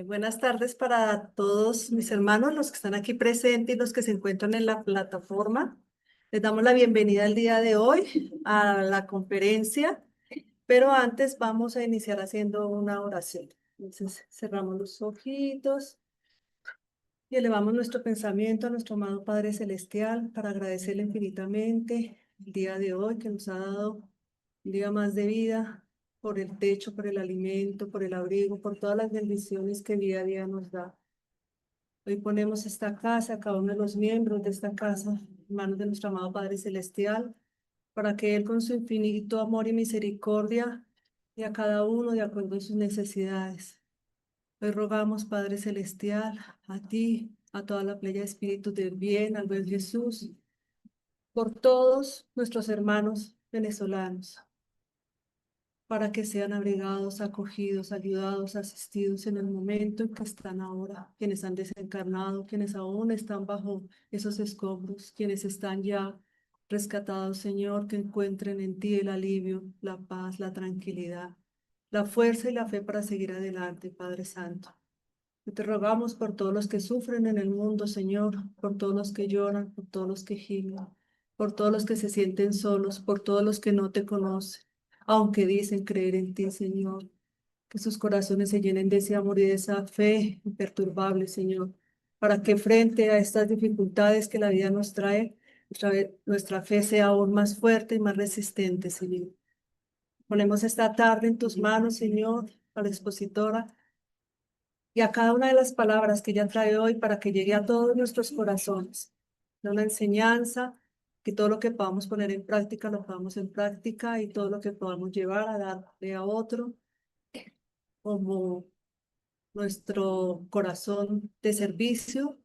Buenas tardes para todos mis hermanos, los que están aquí presentes y los que se encuentran en la plataforma. Les damos la bienvenida el día de hoy a la conferencia, pero antes vamos a iniciar haciendo una oración. Entonces cerramos los ojitos y elevamos nuestro pensamiento a nuestro amado Padre Celestial para agradecerle infinitamente el día de hoy que nos ha dado un día más de vida, por el techo, por el alimento, por el abrigo, por todas las bendiciones que día a día nos da. Hoy ponemos esta casa, cada uno de los miembros de esta casa, en manos de nuestro amado Padre Celestial, para que Él con su infinito amor y misericordia y a cada uno de acuerdo a sus necesidades. Hoy rogamos, Padre Celestial, a ti, a toda la playa de espíritus del bien, al buen Jesús, por todos nuestros hermanos venezolanos, para que sean abrigados, acogidos, ayudados, asistidos en el momento en que están ahora, quienes han desencarnado, quienes aún están bajo esos escombros, quienes están ya rescatados, Señor, que encuentren en ti el alivio, la paz, la tranquilidad, la fuerza y la fe para seguir adelante, Padre Santo. Te rogamos por todos los que sufren en el mundo, Señor, por todos los que lloran, por todos los que gimen, por todos los que se sienten solos, por todos los que no te conocen, aunque dicen creer en ti, Señor. Que sus corazones se llenen de ese amor y de esa fe imperturbable, Señor, para que frente a estas dificultades que la vida nos trae, nuestra fe sea aún más fuerte y más resistente, Señor. Ponemos esta tarde en tus manos, Señor, a la expositora y a cada una de las palabras que ella trae hoy para que llegue a todos nuestros corazones. De una enseñanza, que todo lo que podamos poner en práctica lo pongamos en práctica y todo lo que podamos llevar a darle a otro como nuestro corazón de servicio,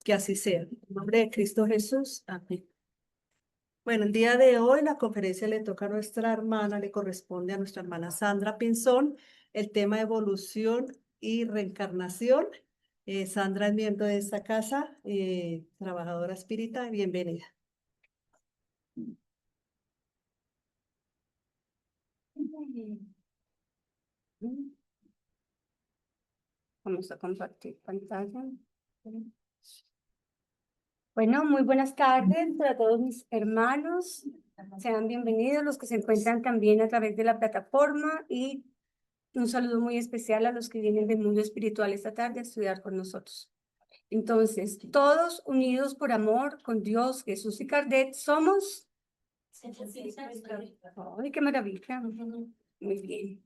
que así sea. En nombre de Cristo Jesús. Amén. Bueno, el día de hoy la conferencia le toca a nuestra hermana, le corresponde a nuestra hermana Sandra Pinzón, el tema evolución y reencarnación. Sandra es miembro de esta casa, trabajadora espírita, bienvenida. Vamos a compartir pantalla. Bueno, muy buenas tardes para todos mis hermanos. Sean bienvenidos los que se encuentran también a través de la plataforma y un saludo muy especial a los que vienen del mundo espiritual esta tarde a estudiar con nosotros. Entonces, todos unidos por amor con Dios, Jesús y Kardec, somos... ¡Ay, qué maravilla! Muy bien.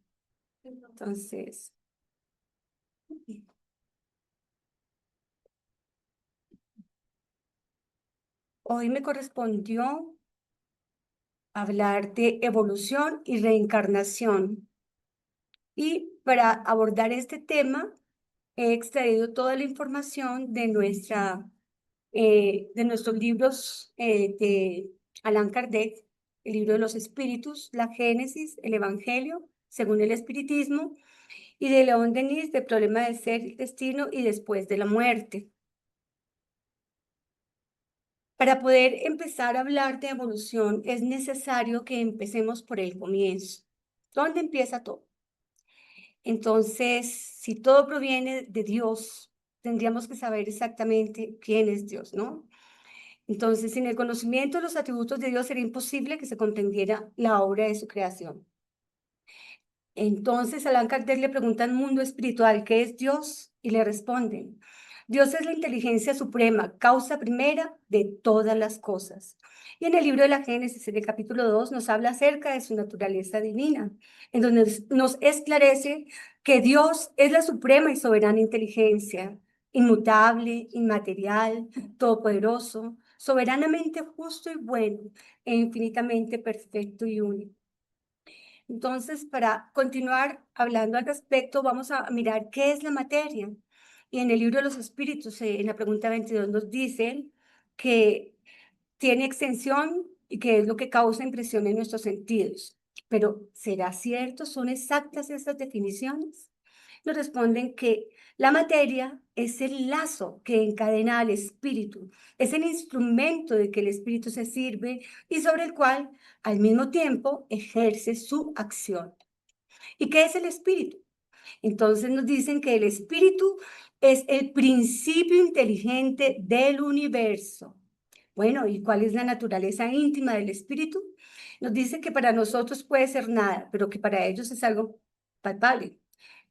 Entonces... Hoy me correspondió hablar de evolución y reencarnación. Y para abordar este tema, he extraído toda la información de nuestros libros de Allan Kardec, el libro de los espíritus, la Génesis, el Evangelio, según el espiritismo, y de León Denis, de Problema de Ser y Destino y Después de la Muerte. Para poder empezar a hablar de evolución es necesario que empecemos por el comienzo. ¿Dónde empieza todo? Entonces, si todo proviene de Dios, tendríamos que saber exactamente quién es Dios, ¿no? Entonces, sin el conocimiento de los atributos de Dios sería imposible que se comprendiera la obra de su creación. Entonces, a Allan Kardec le pregunta al mundo espiritual, ¿qué es Dios? Y le responden, Dios es la inteligencia suprema, causa primera de todas las cosas. Y en el libro de la Génesis, en el capítulo 2, nos habla acerca de su naturaleza divina, en donde nos esclarece que Dios es la suprema y soberana inteligencia, inmutable, inmaterial, todopoderoso, soberanamente justo y bueno, e infinitamente perfecto y único. Entonces, para continuar hablando al respecto, vamos a mirar qué es la materia. Y en el libro de los espíritus, en la pregunta 22, nos dicen que tiene extensión y que es lo que causa impresión en nuestros sentidos. Pero, ¿será cierto? ¿Son exactas estas definiciones? Nos responden que la materia es el lazo que encadena al espíritu, es el instrumento de que el espíritu se sirve y sobre el cual al mismo tiempo ejerce su acción. ¿Y qué es el espíritu? Entonces nos dicen que el espíritu es el principio inteligente del universo. Bueno, ¿y cuál es la naturaleza íntima del espíritu? Nos dice que para nosotros puede ser nada, pero que para ellos es algo palpable,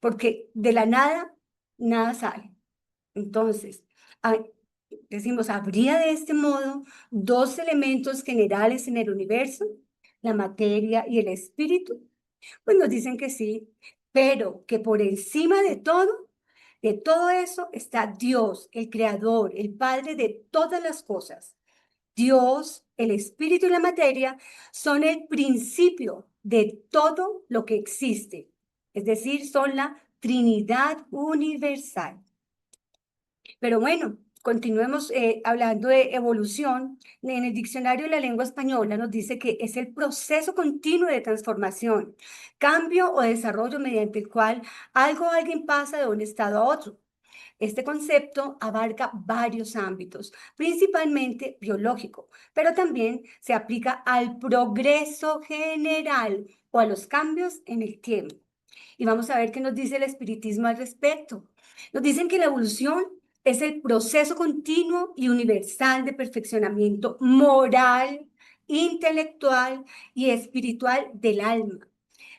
porque de la nada, nada sale. Entonces, ah, decimos, ¿habría de este modo dos elementos generales en el universo, la materia y el espíritu? Pues nos dicen que sí, pero que por encima de todo eso está Dios, el creador, el padre de todas las cosas. Dios, el espíritu y la materia son el principio de todo lo que existe. Es decir, son la Trinidad universal. Pero bueno, continuemos hablando de evolución. En el diccionario de la lengua española nos dice que es el proceso continuo de transformación, cambio o desarrollo mediante el cual algo o alguien pasa de un estado a otro. Este concepto abarca varios ámbitos, principalmente biológico, pero también se aplica al progreso general o a los cambios en el tiempo. Y vamos a ver qué nos dice el espiritismo al respecto. Nos dicen que la evolución es el proceso continuo y universal de perfeccionamiento moral, intelectual y espiritual del alma.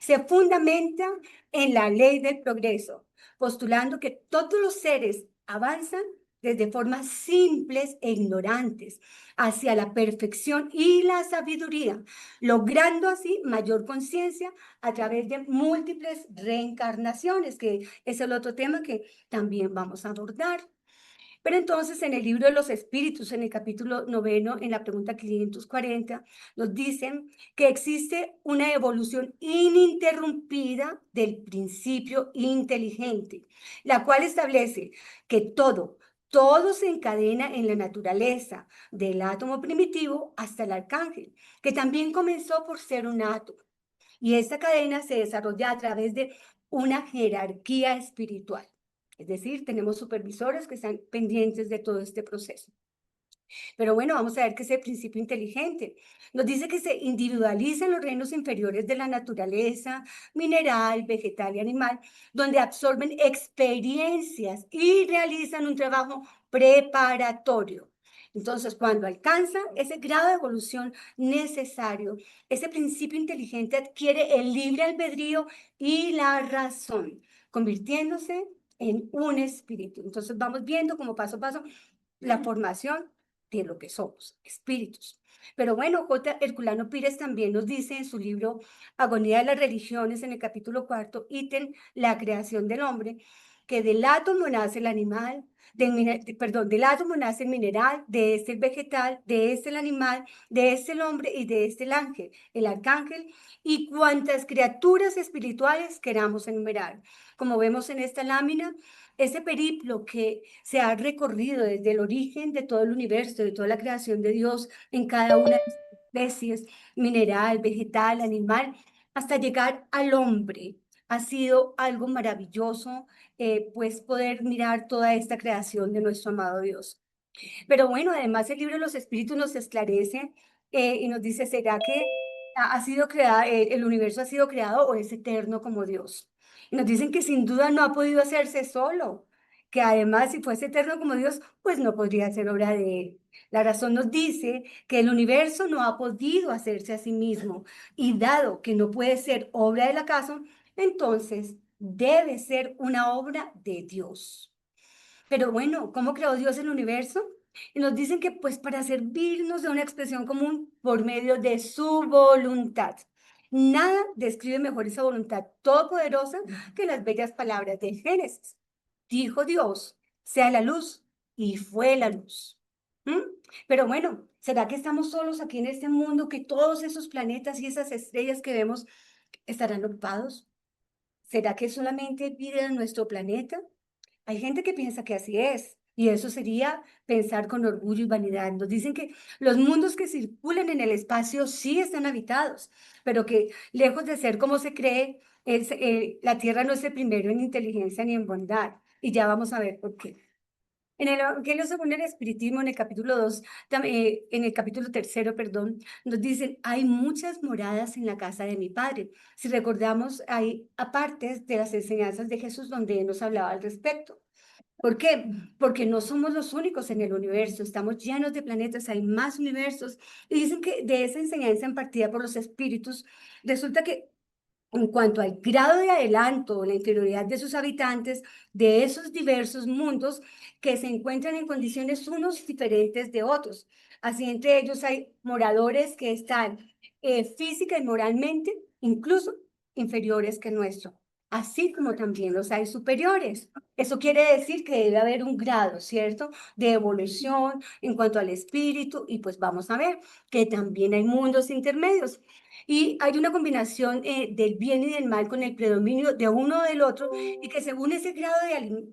Se fundamenta en la ley del progreso, postulando que todos los seres avanzan desde formas simples e ignorantes hacia la perfección y la sabiduría, logrando así mayor conciencia a través de múltiples reencarnaciones, que es el otro tema que también vamos a abordar. Pero entonces en el libro de los espíritus, en el capítulo 9, en la pregunta 540, nos dicen que existe una evolución ininterrumpida del principio inteligente, la cual establece que todo se encadena en la naturaleza, del átomo primitivo hasta el arcángel, que también comenzó por ser un átomo. Y esta cadena se desarrolla a través de una jerarquía espiritual. Es decir, tenemos supervisores que están pendientes de todo este proceso. Pero bueno, vamos a ver qué es el principio inteligente. Nos dice que se individualizan los reinos inferiores de la naturaleza, mineral, vegetal y animal, donde absorben experiencias y realizan un trabajo preparatorio. Entonces, cuando alcanzan ese grado de evolución necesario, ese principio inteligente adquiere el libre albedrío y la razón, convirtiéndose en un espíritu. Entonces, vamos viendo como paso a paso la formación de lo que somos, espíritus. Pero bueno, J. Herculano Pires también nos dice en su libro Agonía de las Religiones, en el capítulo 4, ítem, la creación del hombre, que del átomo nace el animal, del átomo nace el mineral, de este el vegetal, de este el animal, de este el hombre y de este el ángel, el arcángel y cuantas criaturas espirituales queramos enumerar. Como vemos en esta lámina, ese periplo que se ha recorrido desde el origen de todo el universo, de toda la creación de Dios en cada una de las especies, mineral, vegetal, animal, hasta llegar al hombre. Ha sido algo maravilloso, pues poder mirar toda esta creación de nuestro amado Dios. Pero bueno, además el libro de los Espíritus nos esclarece y nos dice, ¿será que ha sido creado, el universo ha sido creado o es eterno como Dios? Y nos dicen que sin duda no ha podido hacerse solo, que además si fuese eterno como Dios, pues no podría ser obra de él. La razón nos dice que el universo no ha podido hacerse a sí mismo y dado que no puede ser obra del acaso, entonces debe ser una obra de Dios. Pero bueno, ¿cómo creó Dios el universo? Y nos dicen que pues para servirnos de una expresión común por medio de su voluntad. Nada describe mejor esa voluntad todopoderosa que las bellas palabras de Génesis. Dijo Dios, sea la luz, y fue la luz. ¿Mm? Pero bueno, ¿será que estamos solos aquí en este mundo, que todos esos planetas y esas estrellas que vemos estarán ocupados? ¿Será que solamente hay vida en nuestro planeta? Hay gente que piensa que así es, y eso sería pensar con orgullo y vanidad. Nos dicen que los mundos que circulan en el espacio sí están habitados, pero que lejos de ser como se cree, la Tierra no es el primero en inteligencia ni en bondad. Y ya vamos a ver por qué. En el Evangelio según el Espiritismo, en el capítulo 2, en el capítulo tercero, perdón, nos dicen, hay muchas moradas en la casa de mi Padre. Si recordamos, hay apartes de las enseñanzas de Jesús donde nos hablaba al respecto. ¿Por qué? Porque no somos los únicos en el universo, estamos llenos de planetas, hay más universos. Y dicen que de esa enseñanza impartida por los espíritus, resulta que en cuanto al grado de adelanto o la interioridad de sus habitantes, de esos diversos mundos que se encuentran en condiciones unos diferentes de otros. Así entre ellos hay moradores que están física y moralmente incluso inferiores que el nuestro, así como también los hay superiores. Eso quiere decir que debe haber un grado, ¿cierto?, de evolución en cuanto al espíritu y pues vamos a ver que también hay mundos intermedios. Y hay una combinación del bien y del mal con el predominio de uno o del otro, y que según ese grado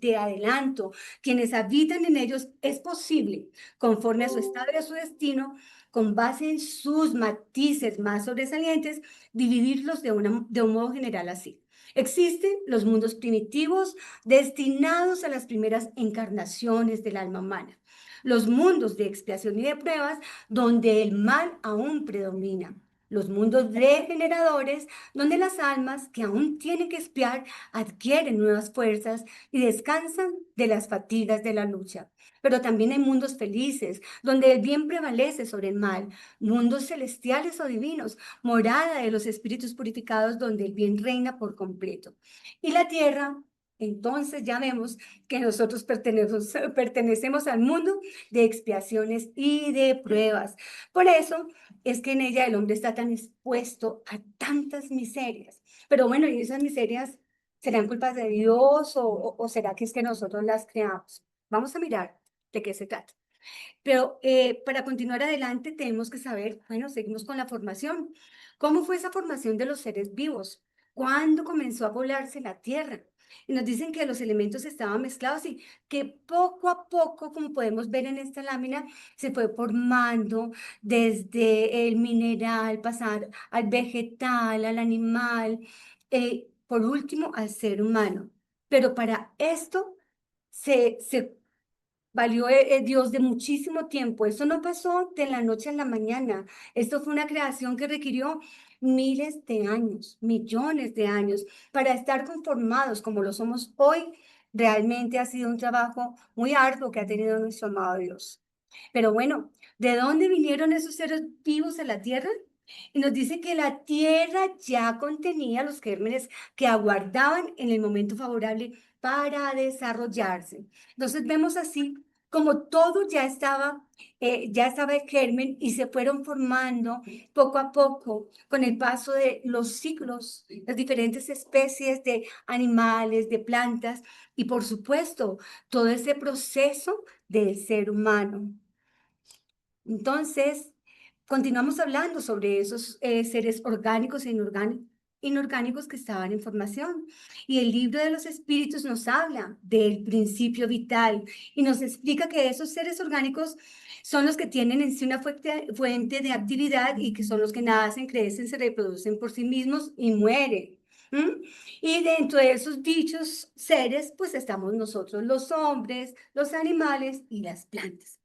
de adelanto, quienes habitan en ellos es posible, conforme a su estado y a su destino, con base en sus matices más sobresalientes, dividirlos de un modo general así. Existen los mundos primitivos destinados a las primeras encarnaciones del alma humana. Los mundos de expiación y de pruebas donde el mal aún predomina, los mundos regeneradores, donde las almas que aún tienen que espiar adquieren nuevas fuerzas y descansan de las fatigas de la lucha. Pero también hay mundos felices, donde el bien prevalece sobre el mal, mundos celestiales o divinos, morada de los espíritus purificados, donde el bien reina por completo. Y la tierra, entonces ya vemos que nosotros pertenecemos al mundo de expiaciones y de pruebas. Por eso es que en ella el hombre está tan expuesto a tantas miserias. Pero bueno, ¿y esas miserias serán culpas de Dios o será que es que nosotros las creamos? Vamos a mirar de qué se trata. Pero para continuar adelante tenemos que saber, bueno, seguimos con la formación. ¿Cómo fue esa formación de los seres vivos? ¿Cuándo comenzó a poblarse la tierra? Y nos dicen que los elementos estaban mezclados y que poco a poco, como podemos ver en esta lámina, se fue formando desde el mineral, pasar al vegetal, al animal, por último al ser humano. Pero para esto se valió Dios de muchísimo tiempo. Eso no pasó de la noche a la mañana. Esto fue una creación que requirió miles de años, millones de años para estar conformados como lo somos hoy. Realmente ha sido un trabajo muy arduo que ha tenido nuestro amado Dios. Pero bueno, ¿de dónde vinieron esos seres vivos a la tierra? Y nos dice que la tierra ya contenía los gérmenes que aguardaban en el momento favorable para desarrollarse. Entonces vemos así como todo ya estaba el germen y se fueron formando poco a poco con el paso de los siglos, las diferentes especies de animales, de plantas y por supuesto todo ese proceso del ser humano. Entonces, continuamos hablando sobre esos seres orgánicos e inorgánicos que estaban en formación. Y el libro de los espíritus nos habla del principio vital y nos explica que esos seres orgánicos son los que tienen en sí una fuente de actividad y que son los que nacen, crecen, se reproducen por sí mismos y mueren. ¿Mm? Y dentro de esos dichos seres, pues estamos nosotros, los hombres, los animales y las plantas.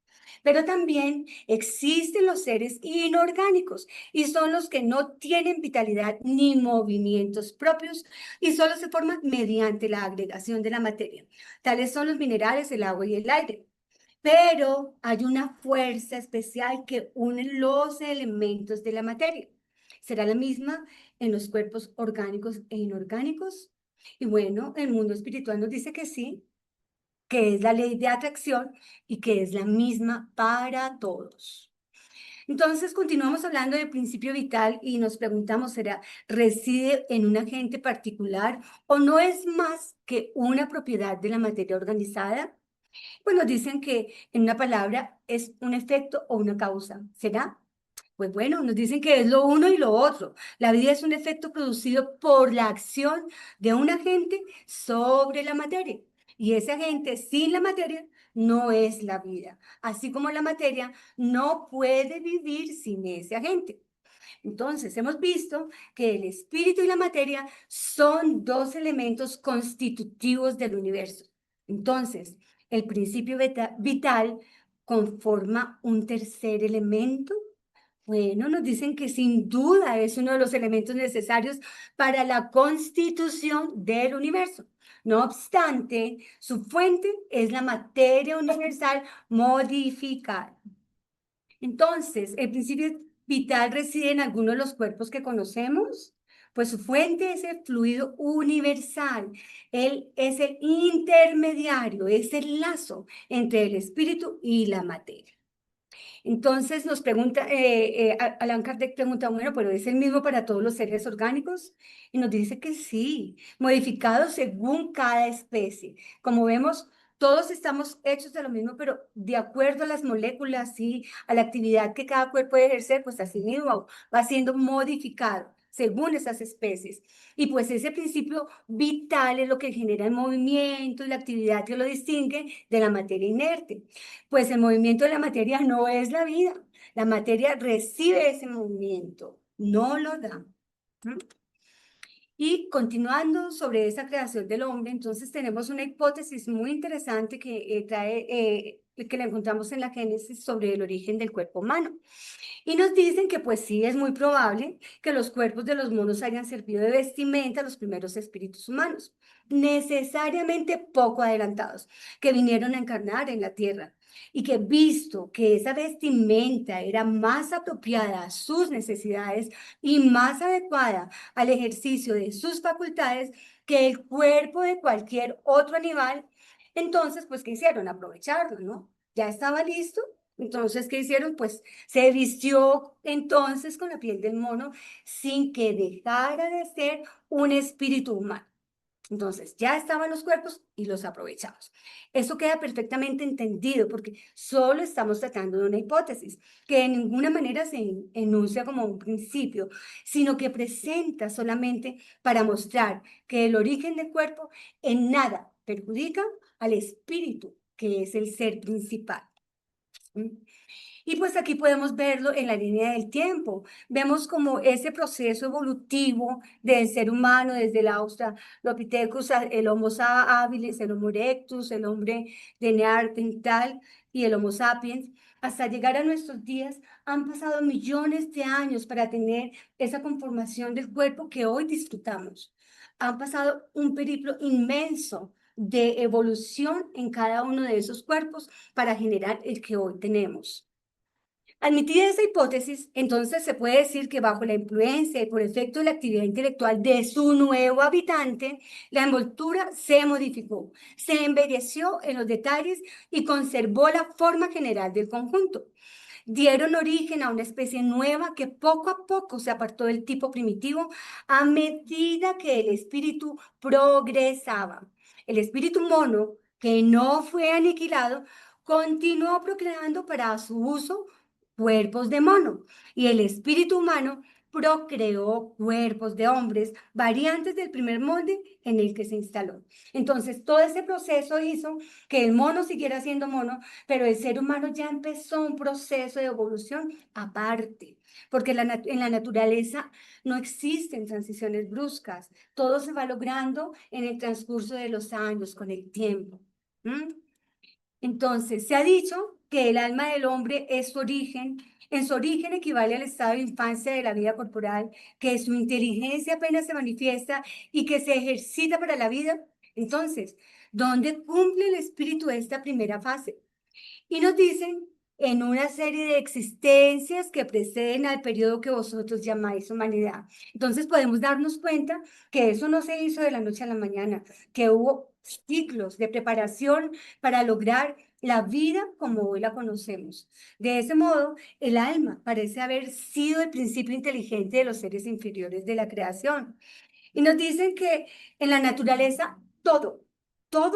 Pero también existen los seres inorgánicos y son los que no tienen vitalidad ni movimientos propios y solo se forman mediante la agregación de la materia. Tales son los minerales, el agua y el aire. Pero hay una fuerza especial que une los elementos de la materia. ¿Será la misma en los cuerpos orgánicos e inorgánicos? Y bueno, el mundo espiritual nos dice que sí, que es la ley de atracción y que es la misma para todos. Entonces, continuamos hablando del principio vital y nos preguntamos, ¿será reside en un agente particular o no es más que una propiedad de la materia organizada? Pues nos dicen que en una palabra es un efecto o una causa. ¿Será? Pues bueno, nos dicen que es lo uno y lo otro. La vida es un efecto producido por la acción de un agente sobre la materia. Y ese agente sin la materia no es la vida. Así como la materia no puede vivir sin ese agente. Entonces, hemos visto que el espíritu y la materia son dos elementos constitutivos del universo. Entonces, el principio vital conforma un tercer elemento. Bueno, nos dicen que sin duda es uno de los elementos necesarios para la constitución del universo. No obstante, su fuente es la materia universal modificada. Entonces, el principio vital reside en alguno de los cuerpos que conocemos, pues su fuente es el fluido universal. Él es el intermediario, es el lazo entre el espíritu y la materia. Entonces nos pregunta, Allan Kardec pregunta, bueno, pero ¿es el mismo para todos los seres orgánicos? Y nos dice que sí, modificados según cada especie. Como vemos, todos estamos hechos de lo mismo, pero de acuerdo a las moléculas y a la actividad que cada cuerpo puede ejercer, pues así mismo va siendo modificado según esas especies. Y pues ese principio vital es lo que genera el movimiento y la actividad que lo distingue de la materia inerte. Pues el movimiento de la materia no es la vida. La materia recibe ese movimiento, no lo da. ¿Mm? Y continuando sobre esa creación del hombre, entonces tenemos una hipótesis muy interesante que la encontramos en la Génesis sobre el origen del cuerpo humano. Y nos dicen que pues sí, es muy probable que los cuerpos de los monos hayan servido de vestimenta a los primeros espíritus humanos, necesariamente poco adelantados, que vinieron a encarnar en la tierra. Y que visto que esa vestimenta era más apropiada a sus necesidades y más adecuada al ejercicio de sus facultades que el cuerpo de cualquier otro animal, entonces, pues, ¿qué hicieron? Aprovecharlo, ¿no? Ya estaba listo. Entonces, ¿qué hicieron? Pues se vistió entonces con la piel del mono sin que dejara de ser un espíritu humano. Entonces, ya estaban los cuerpos y los aprovechamos. Eso queda perfectamente entendido porque solo estamos tratando de una hipótesis que de ninguna manera se enuncia como un principio, sino que presenta solamente para mostrar que el origen del cuerpo en nada perjudica al espíritu, que es el ser principal. ¿Mm? Y pues aquí podemos verlo en la línea del tiempo. Vemos como ese proceso evolutivo del ser humano, desde el Australopithecus, el Homo habilis, el Homo erectus, el hombre de Neandertal y el Homo sapiens, hasta llegar a nuestros días, han pasado millones de años para tener esa conformación del cuerpo que hoy disfrutamos. Han pasado un periplo inmenso de evolución en cada uno de esos cuerpos para generar el que hoy tenemos. Admitida esa hipótesis, entonces se puede decir que bajo la influencia y por efecto de la actividad intelectual de su nuevo habitante, la envoltura se modificó, se embelleció en los detalles y conservó la forma general del conjunto. Dieron origen a una especie nueva que poco a poco se apartó del tipo primitivo a medida que el espíritu progresaba. El espíritu mono, que no fue aniquilado, continuó procreando para su uso cuerpos de mono, y el espíritu humano procreó cuerpos de hombres, variantes del primer molde en el que se instaló. Entonces, todo ese proceso hizo que el mono siguiera siendo mono, pero el ser humano ya empezó un proceso de evolución aparte, porque en la naturaleza no existen transiciones bruscas, todo se va logrando en el transcurso de los años, con el tiempo. ¿Mm? Entonces, se ha dicho que el alma del hombre es su origen, en su origen equivale al estado de infancia de la vida corporal, que su inteligencia apenas se manifiesta y que se ejercita para la vida. Entonces, ¿dónde cumple el espíritu esta primera fase? Y nos dicen en una serie de existencias que preceden al periodo que vosotros llamáis humanidad. Entonces podemos darnos cuenta que eso no se hizo de la noche a la mañana, que hubo ciclos de preparación para lograr la vida como hoy la conocemos. De ese modo, el alma parece haber sido el principio inteligente de los seres inferiores de la creación. Y nos dicen que en la naturaleza todo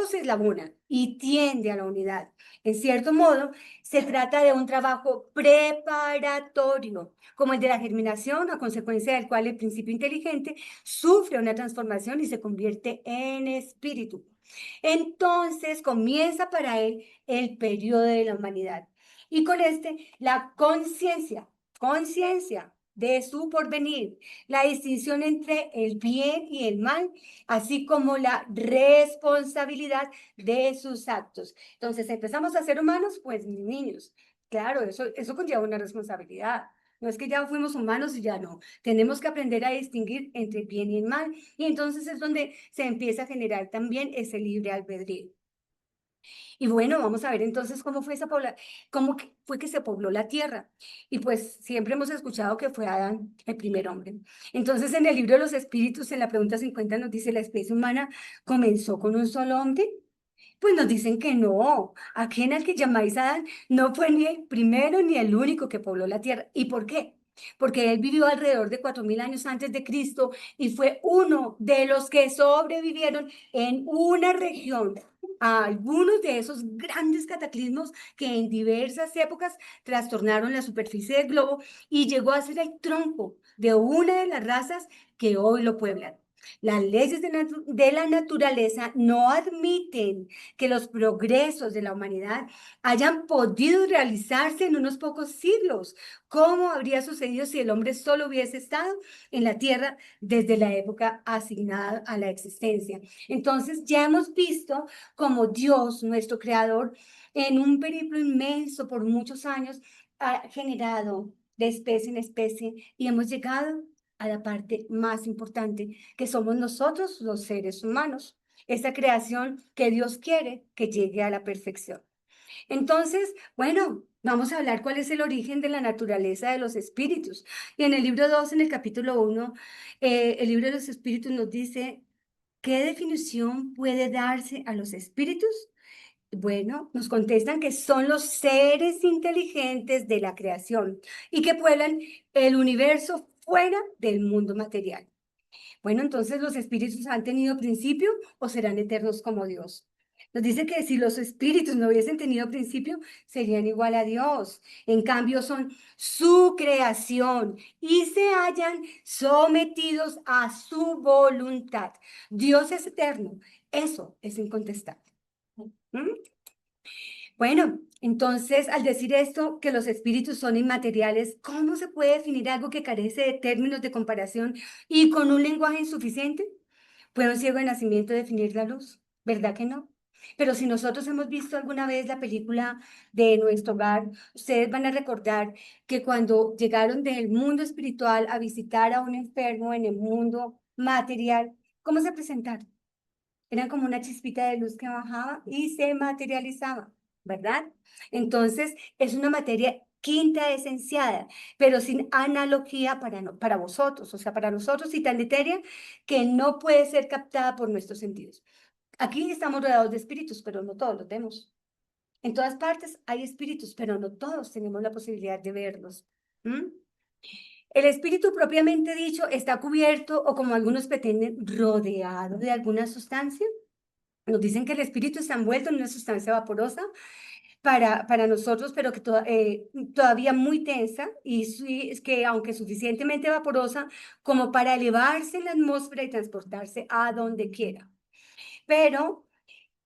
se eslabona y tiende a la unidad. En cierto modo, se trata de un trabajo preparatorio, como el de la germinación, a consecuencia del cual el principio inteligente sufre una transformación y se convierte en espíritu. Entonces comienza para él el periodo de la humanidad. Y con este, la conciencia de su porvenir, la distinción entre el bien y el mal, así como la responsabilidad de sus actos. Entonces, empezamos a ser humanos, pues niños, claro, eso conlleva una responsabilidad. No es que ya fuimos humanos y ya no. Tenemos que aprender a distinguir entre el bien y el mal. Y entonces es donde se empieza a generar también ese libre albedrío. Y bueno, vamos a ver entonces cómo fue fue que se pobló la tierra. Y pues siempre hemos escuchado que fue Adán el primer hombre. Entonces en el libro de los espíritus, en la pregunta 50 nos dice, ¿la especie humana comenzó con un solo hombre? Pues nos dicen que no. Aquel al que llamáis Adán no fue ni el primero ni el único que pobló la tierra. ¿Y por qué? Porque él vivió alrededor de 4000 años antes de Cristo y fue uno de los que sobrevivieron en una región a algunos de esos grandes cataclismos que en diversas épocas trastornaron la superficie del globo y llegó a ser el tronco de una de las razas que hoy lo pueblan. Las leyes de la naturaleza no admiten que los progresos de la humanidad hayan podido realizarse en unos pocos siglos. ¿Cómo habría sucedido si el hombre solo hubiese estado en la tierra desde la época asignada a la existencia? Entonces ya hemos visto cómo Dios, nuestro creador, en un periplo inmenso por muchos años, ha generado de especie en especie y hemos llegado a la parte más importante, que somos nosotros los seres humanos, esa creación que Dios quiere que llegue a la perfección. Entonces, bueno, vamos a hablar cuál es el origen de la naturaleza de los espíritus. Y en el libro 2, en el capítulo 1, el libro de los espíritus nos dice, ¿qué definición puede darse a los espíritus? Bueno, nos contestan que son los seres inteligentes de la creación y que pueblan el universo fuera del mundo material. Bueno, entonces, ¿los espíritus han tenido principio o serán eternos como Dios? Nos dice que si los espíritus no hubiesen tenido principio, serían igual a Dios. En cambio, son su creación y se hallan sometidos a su voluntad. Dios es eterno. Eso es incontestable. ¿Mm? Bueno, entonces, al decir esto, que los espíritus son inmateriales, ¿cómo se puede definir algo que carece de términos de comparación y con un lenguaje insuficiente? ¿Puede un ciego de nacimiento definir la luz? ¿Verdad que no? Pero si nosotros hemos visto alguna vez la película de Nuestro Hogar, ustedes van a recordar que cuando llegaron del mundo espiritual a visitar a un enfermo en el mundo material, ¿cómo se presentaron? Eran como una chispita de luz que bajaba y se materializaba, ¿verdad? Entonces, es una materia quinta esenciada, pero sin analogía para vosotros, o sea, para nosotros y tan etérea que no puede ser captada por nuestros sentidos. Aquí estamos rodeados de espíritus, pero no todos los vemos. En todas partes hay espíritus, pero no todos tenemos la posibilidad de verlos. ¿Mm? El espíritu propiamente dicho está cubierto o como algunos pretenden, rodeado de alguna sustancia. Nos dicen que el espíritu está envuelto en una sustancia vaporosa para nosotros, pero que todavía muy tensa y es que aunque suficientemente vaporosa como para elevarse en la atmósfera y transportarse a donde quiera. Pero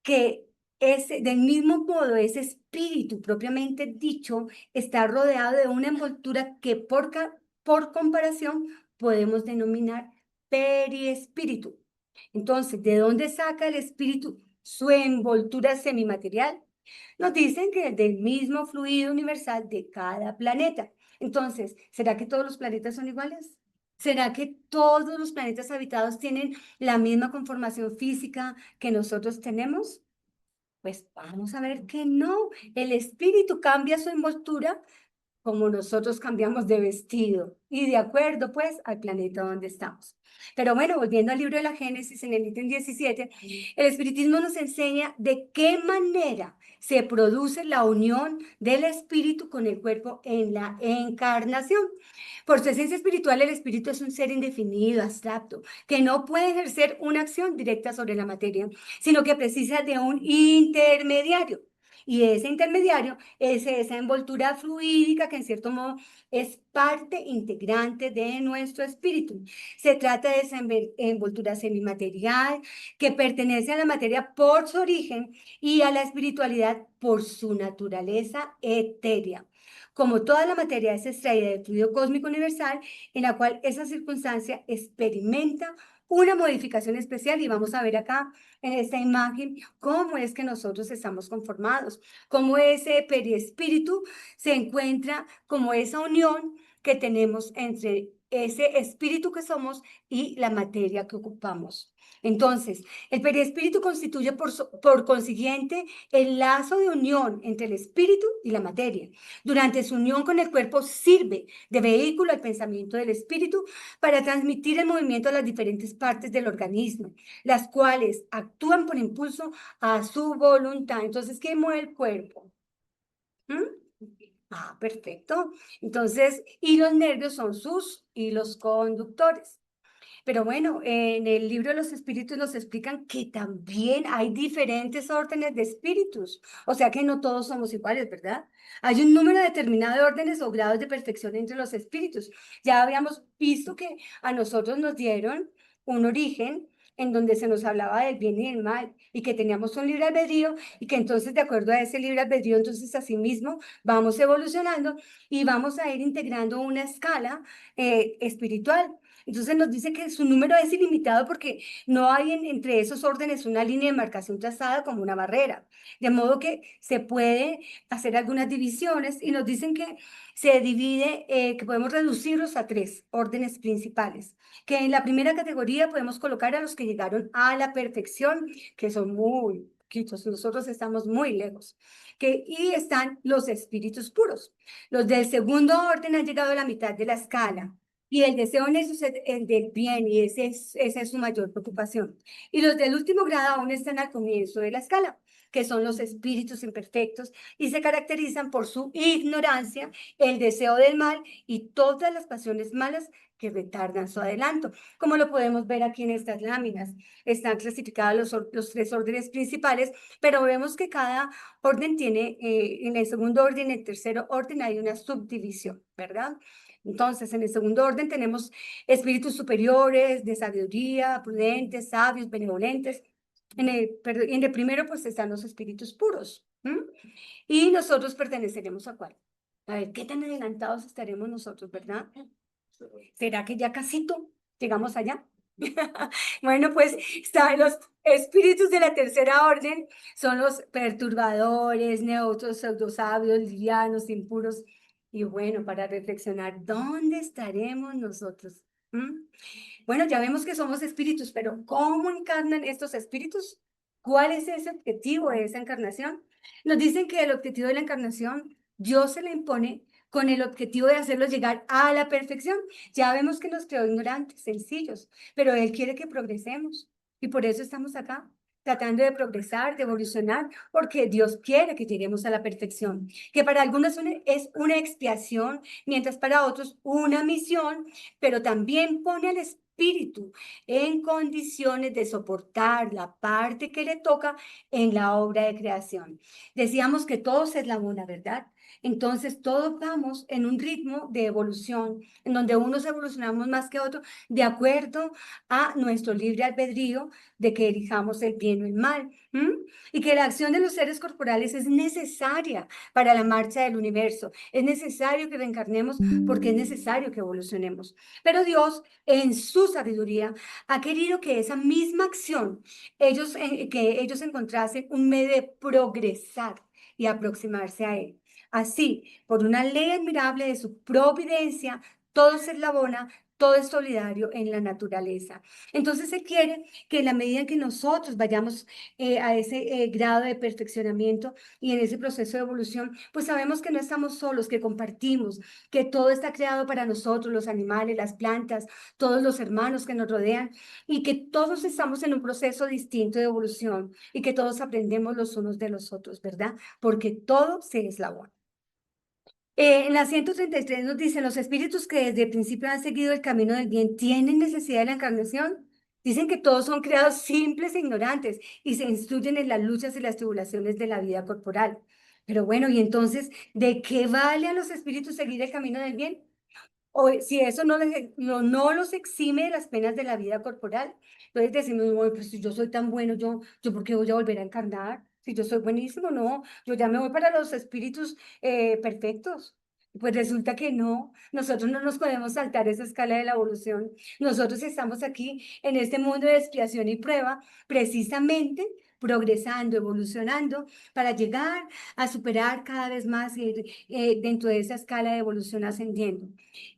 que del mismo modo ese espíritu propiamente dicho está rodeado de una envoltura que por comparación podemos denominar periespíritu. Entonces, ¿de dónde saca el espíritu su envoltura semimaterial? Nos dicen que es del mismo fluido universal de cada planeta. Entonces, ¿será que todos los planetas son iguales? ¿Será que todos los planetas habitados tienen la misma conformación física que nosotros tenemos? Pues vamos a ver que no. El espíritu cambia su envoltura como nosotros cambiamos de vestido y de acuerdo pues al planeta donde estamos. Pero bueno, volviendo al libro de la Génesis, en el ítem 17, el espiritismo nos enseña de qué manera se produce la unión del espíritu con el cuerpo en la encarnación. Por su esencia espiritual, el espíritu es un ser indefinido, abstracto, que no puede ejercer una acción directa sobre la materia, sino que precisa de un intermediario. Y ese intermediario es esa envoltura fluídica que en cierto modo es parte integrante de nuestro espíritu. Se trata de esa envoltura semimaterial que pertenece a la materia por su origen y a la espiritualidad por su naturaleza etérea. como toda la materia es extraída del fluido cósmico universal, en la cual esa circunstancia experimenta una modificación especial. Y vamos a ver acá en esta imagen cómo es que nosotros estamos conformados, cómo ese periespíritu se encuentra como esa unión que tenemos entre ese espíritu que somos y la materia que ocupamos. Entonces, el perispíritu constituye por consiguiente el lazo de unión entre el espíritu y la materia. Durante su unión con el cuerpo sirve de vehículo al pensamiento del espíritu para transmitir el movimiento a las diferentes partes del organismo, las cuales actúan por impulso a su voluntad. Entonces, ¿qué mueve el cuerpo? ¿Mm? Ah, perfecto. Entonces, y los nervios son sus hilos conductores. Pero bueno, en el libro de los espíritus nos explican que también hay diferentes órdenes de espíritus. O sea que no todos somos iguales, ¿verdad? Hay un número determinado de órdenes o grados de perfección entre los espíritus. Ya habíamos visto que a nosotros nos dieron un origen en donde se nos hablaba del bien y del mal y que teníamos un libre albedrío y que entonces de acuerdo a ese libre albedrío, entonces así mismo vamos evolucionando y vamos a ir integrando una escala espiritual. Entonces nos dice que su número es ilimitado porque no hay entre esos órdenes una línea de marcación trazada como una barrera. De modo que se puede hacer algunas divisiones y nos dicen que se divide, que podemos reducirlos a tres órdenes principales. Que en la primera categoría podemos colocar a los que llegaron a la perfección, que son muy poquitos, nosotros estamos muy lejos. Y están los espíritus puros. Los del segundo orden han llegado a la mitad de la escala. Y el deseo en eso es el del bien, y esa es su mayor preocupación. Y los del último grado aún están al comienzo de la escala, que son los espíritus imperfectos, y se caracterizan por su ignorancia, el deseo del mal y todas las pasiones malas que retardan su adelanto. Como lo podemos ver aquí en estas láminas, están clasificados los tres órdenes principales, pero vemos que cada orden tiene, en el segundo orden, en el tercer orden hay una subdivisión, ¿verdad? Entonces, en el segundo orden tenemos espíritus superiores, de sabiduría, prudentes, sabios, benevolentes. En el primero, pues, están los espíritus puros. ¿M? Y nosotros perteneceremos a cuál. A ver, ¿qué tan adelantados estaremos nosotros, verdad? ¿Será que ya casito llegamos allá? Bueno, pues están los espíritus de la tercera orden, son los perturbadores, neutros, pseudosabios, livianos, impuros. Y bueno, para reflexionar, ¿dónde estaremos nosotros? ¿Mm? Bueno, ya vemos que somos espíritus, pero ¿cómo encarnan estos espíritus? ¿Cuál es ese objetivo de esa encarnación? Nos dicen que el objetivo de la encarnación, Dios se le impone con el objetivo de hacerlos llegar a la perfección. Ya vemos que nos creó ignorantes, sencillos, pero Él quiere que progresemos. Y por eso estamos acá, tratando de progresar, de evolucionar, porque Dios quiere que lleguemos a la perfección. Que para algunos es una expiación, mientras para otros una misión, pero también pone al espíritu en condiciones de soportar la parte que le toca en la obra de creación. Decíamos que todo se eslabona, ¿verdad? Entonces, todos vamos en un ritmo de evolución, en donde unos evolucionamos más que otros, de acuerdo a nuestro libre albedrío de que elijamos el bien o el mal. ¿M? Y que la acción de los seres corporales es necesaria para la marcha del universo. Es necesario que reencarnemos porque es necesario que evolucionemos. Pero Dios, en su sabiduría, ha querido que esa misma acción, que ellos encontrasen un medio de progresar y aproximarse a Él. Así, por una ley admirable de su providencia, todo se eslabona, todo es solidario en la naturaleza. Entonces, Él quiere que en la medida en que nosotros vayamos a ese grado de perfeccionamiento y en ese proceso de evolución, pues sabemos que no estamos solos, que compartimos, que todo está creado para nosotros, los animales, las plantas, todos los hermanos que nos rodean, y que todos estamos en un proceso distinto de evolución y que todos aprendemos los unos de los otros, ¿verdad? Porque todo se eslabona. En la 133 nos dice, los espíritus que desde el principio han seguido el camino del bien tienen necesidad de la encarnación. Dicen que todos son creados simples e ignorantes y se instruyen en las luchas y las tribulaciones de la vida corporal. Pero bueno, y entonces, ¿de qué vale a los espíritus seguir el camino del bien? O si eso no los exime de las penas de la vida corporal. Entonces decimos, bueno, pues si yo soy tan bueno, yo ¿por qué voy a volver a encarnar? Si yo soy buenísimo, no, yo ya me voy para los espíritus perfectos. Pues resulta que no, nosotros no nos podemos saltar esa escala de la evolución. Nosotros estamos aquí en este mundo de expiación y prueba, precisamente progresando, evolucionando, para llegar a superar cada vez más ir, dentro de esa escala de evolución ascendiendo.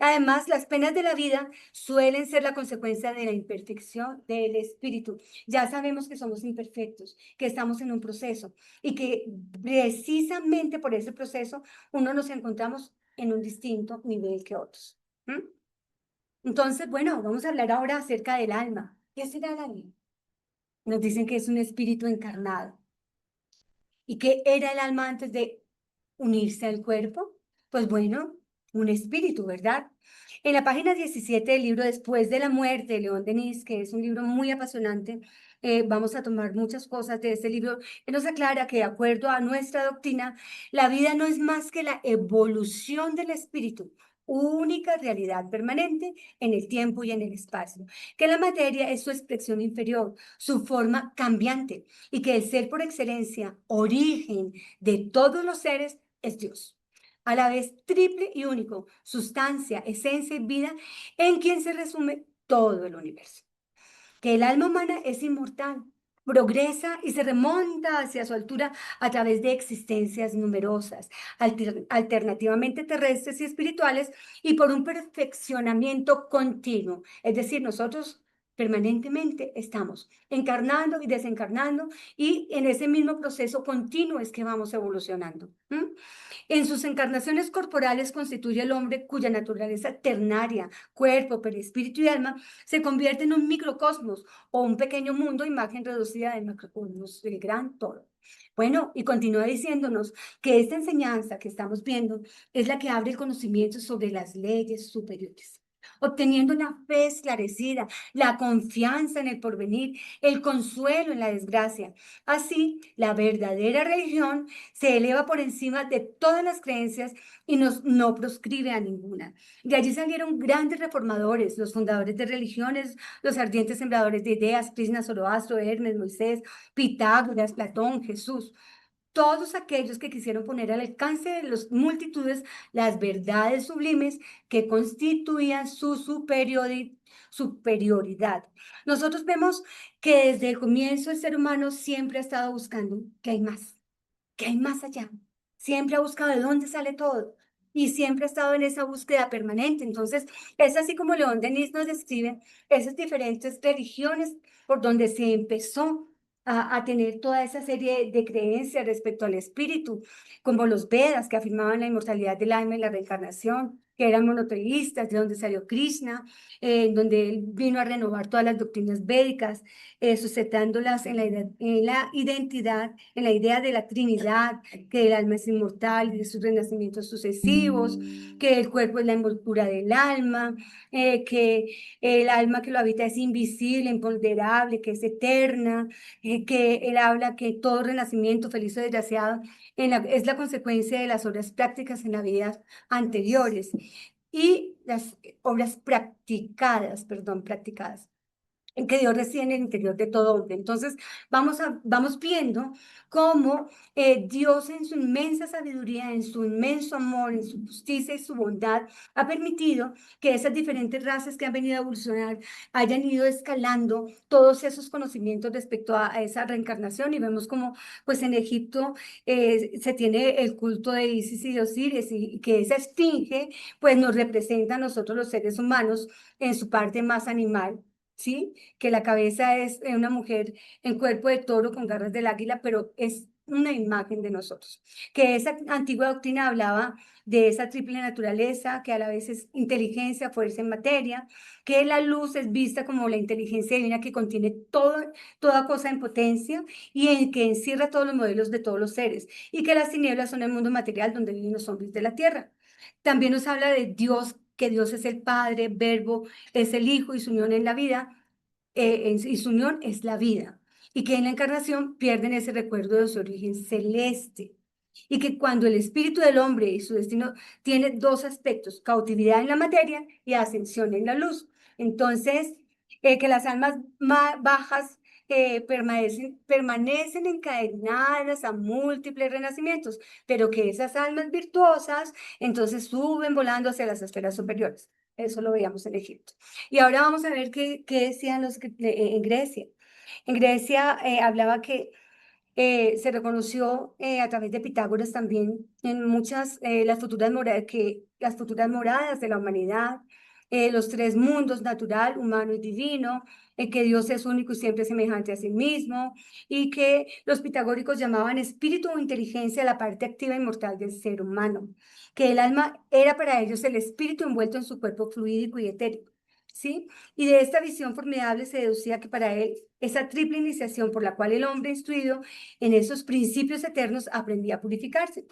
Además, las penas de la vida suelen ser la consecuencia de la imperfección del espíritu. Ya sabemos que somos imperfectos, que estamos en un proceso y que precisamente por ese proceso uno nos encontramos en un distinto nivel que otros. ¿Mm? Entonces, bueno, vamos a hablar ahora acerca del alma. ¿Qué será el alma? Nos dicen que es un espíritu encarnado. ¿Y qué era el alma antes de unirse al cuerpo? Pues bueno, un espíritu, ¿verdad? En la página 17 del libro Después de la muerte de León Denis, que es un libro muy apasionante, vamos a tomar muchas cosas de este libro. Él nos aclara que de acuerdo a nuestra doctrina, la vida no es más que la evolución del espíritu, única realidad permanente en el tiempo y en el espacio, que la materia es su expresión inferior, su forma cambiante, y que el ser por excelencia, origen de todos los seres, es Dios. A la vez triple y único, sustancia, esencia y vida, en quien se resume todo el universo. Que el alma humana es inmortal, progresa y se remonta hacia su altura a través de existencias numerosas, alternativamente terrestres y espirituales, y por un perfeccionamiento continuo. Es decir, nosotros permanentemente estamos encarnando y desencarnando, y en ese mismo proceso continuo es que vamos evolucionando. En sus encarnaciones corporales constituye el hombre cuya naturaleza ternaria, cuerpo, perispíritu y alma, se convierte en un microcosmos o un pequeño mundo, imagen reducida del macrocosmos, del gran todo. Bueno, y continúa diciéndonos que esta enseñanza que estamos viendo es la que abre el conocimiento sobre las leyes superiores, obteniendo la fe esclarecida, la confianza en el porvenir, el consuelo en la desgracia. Así, la verdadera religión se eleva por encima de todas las creencias y no proscribe a ninguna. De allí salieron grandes reformadores, los fundadores de religiones, los ardientes sembradores de ideas, Krishna, Zoroastro, Hermes, Moisés, Pitágoras, Platón, Jesús. Todos aquellos que quisieron poner al alcance de las multitudes las verdades sublimes que constituían su superioridad. Nosotros vemos que desde el comienzo el ser humano siempre ha estado buscando que hay más, que hay más allá. Siempre ha buscado de dónde sale todo y siempre ha estado en esa búsqueda permanente. Entonces, es así como León Denis nos describe esas diferentes religiones por donde se empezó a tener toda esa serie de creencias respecto al espíritu, como los Vedas, que afirmaban la inmortalidad del alma y la reencarnación, que eran monoteístas, de donde salió Krishna, donde él vino a renovar todas las doctrinas védicas, sustentándolas en la identidad, en la idea de la Trinidad, que el alma es inmortal y de sus renacimientos sucesivos, que el cuerpo es la envoltura del alma, que el alma que lo habita es invisible, imponderable, que es eterna, que él habla que todo renacimiento, feliz o desgraciado, es la consecuencia de las obras prácticas en las vidas anteriores y las obras practicadas, perdón, practicadas en que Dios reside en el interior de todo hombre. Entonces, vamos viendo cómo Dios en su inmensa sabiduría, en su inmenso amor, en su justicia y su bondad, ha permitido que esas diferentes razas que han venido a evolucionar hayan ido escalando todos esos conocimientos respecto a esa reencarnación. Y vemos como, pues en Egipto se tiene el culto de Isis y de Osiris, y que esa esfinge, pues nos representa a nosotros los seres humanos en su parte más animal. ¿Sí? Que la cabeza es una mujer en cuerpo de toro con garras del águila, pero es una imagen de nosotros. Que esa antigua doctrina hablaba de esa triple naturaleza, que a la vez es inteligencia, fuerza en materia, que la luz es vista como la inteligencia divina que contiene toda cosa en potencia y en que encierra todos los modelos de todos los seres, y que las tinieblas son el mundo material donde viven los hombres de la tierra. También nos habla de Dios, que Dios es el Padre, Verbo, es el Hijo, y su unión en la vida, y su unión es la vida, y que en la encarnación pierden ese recuerdo de su origen celeste, y que cuando el espíritu del hombre y su destino tiene dos aspectos, cautividad en la materia y ascensión en la luz. Entonces, que las almas más bajas permanecen encadenadas a múltiples renacimientos, pero que esas almas virtuosas entonces suben volando hacia las esferas superiores. Eso lo veíamos en Egipto. Y ahora vamos a ver qué decían en Grecia. En Grecia hablaba que se reconoció a través de Pitágoras también en muchas, las futuras moradas de la humanidad, los tres mundos, natural, humano y divino, que Dios es único y siempre semejante a sí mismo, y que los pitagóricos llamaban espíritu o inteligencia a la parte activa e inmortal del ser humano, que el alma era para ellos el espíritu envuelto en su cuerpo fluídico y etérico. ¿Sí? Y de esta visión formidable se deducía que para él esa triple iniciación por la cual el hombre instruido en esos principios eternos aprendía a purificarse.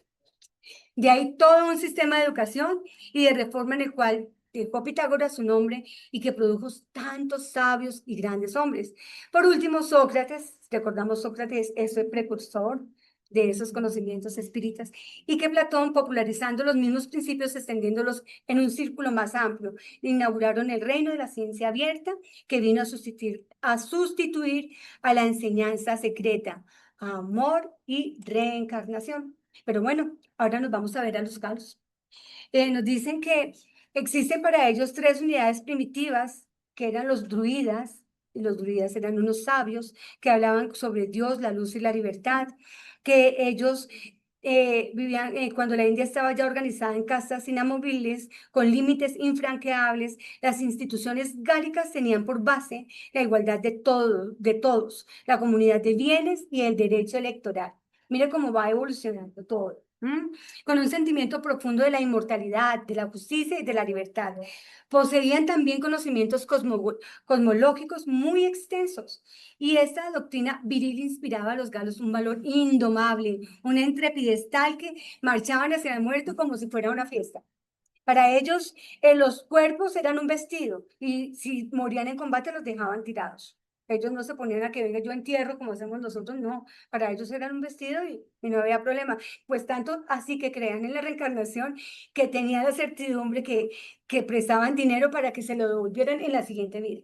De ahí todo un sistema de educación y de reforma en el cual dejó Pitágoras su nombre y que produjo tantos sabios y grandes hombres. Por último, Sócrates, recordamos Sócrates, es el precursor de esos conocimientos espíritas, y que Platón, popularizando los mismos principios, extendiéndolos en un círculo más amplio, inauguraron el reino de la ciencia abierta, que vino a sustituir a la enseñanza secreta, a amor y reencarnación. Pero bueno, ahora nos vamos a ver a los galos. Nos dicen que existen para ellos tres unidades primitivas, que eran los druidas, y los druidas eran unos sabios que hablaban sobre Dios, la luz y la libertad, que ellos vivían, cuando la India estaba ya organizada en castas inamovibles, con límites infranqueables, las instituciones gálicas tenían por base la igualdad de todos, la comunidad de bienes y el derecho electoral. Mire cómo va evolucionando todo. Con un sentimiento profundo de la inmortalidad, de la justicia y de la libertad. Poseían también conocimientos cosmológicos muy extensos, y esta doctrina viril inspiraba a los galos un valor indomable, una intrepidez tal que marchaban hacia el muerto como si fuera una fiesta. Para ellos, los cuerpos eran un vestido, y si morían en combate los dejaban tirados. Ellos no se ponían a que venga yo entierro como hacemos nosotros, no. Para ellos eran un vestido y no había problema. Pues tanto así que creían en la reencarnación, que tenían la certidumbre que prestaban dinero para que se lo devolvieran en la siguiente vida.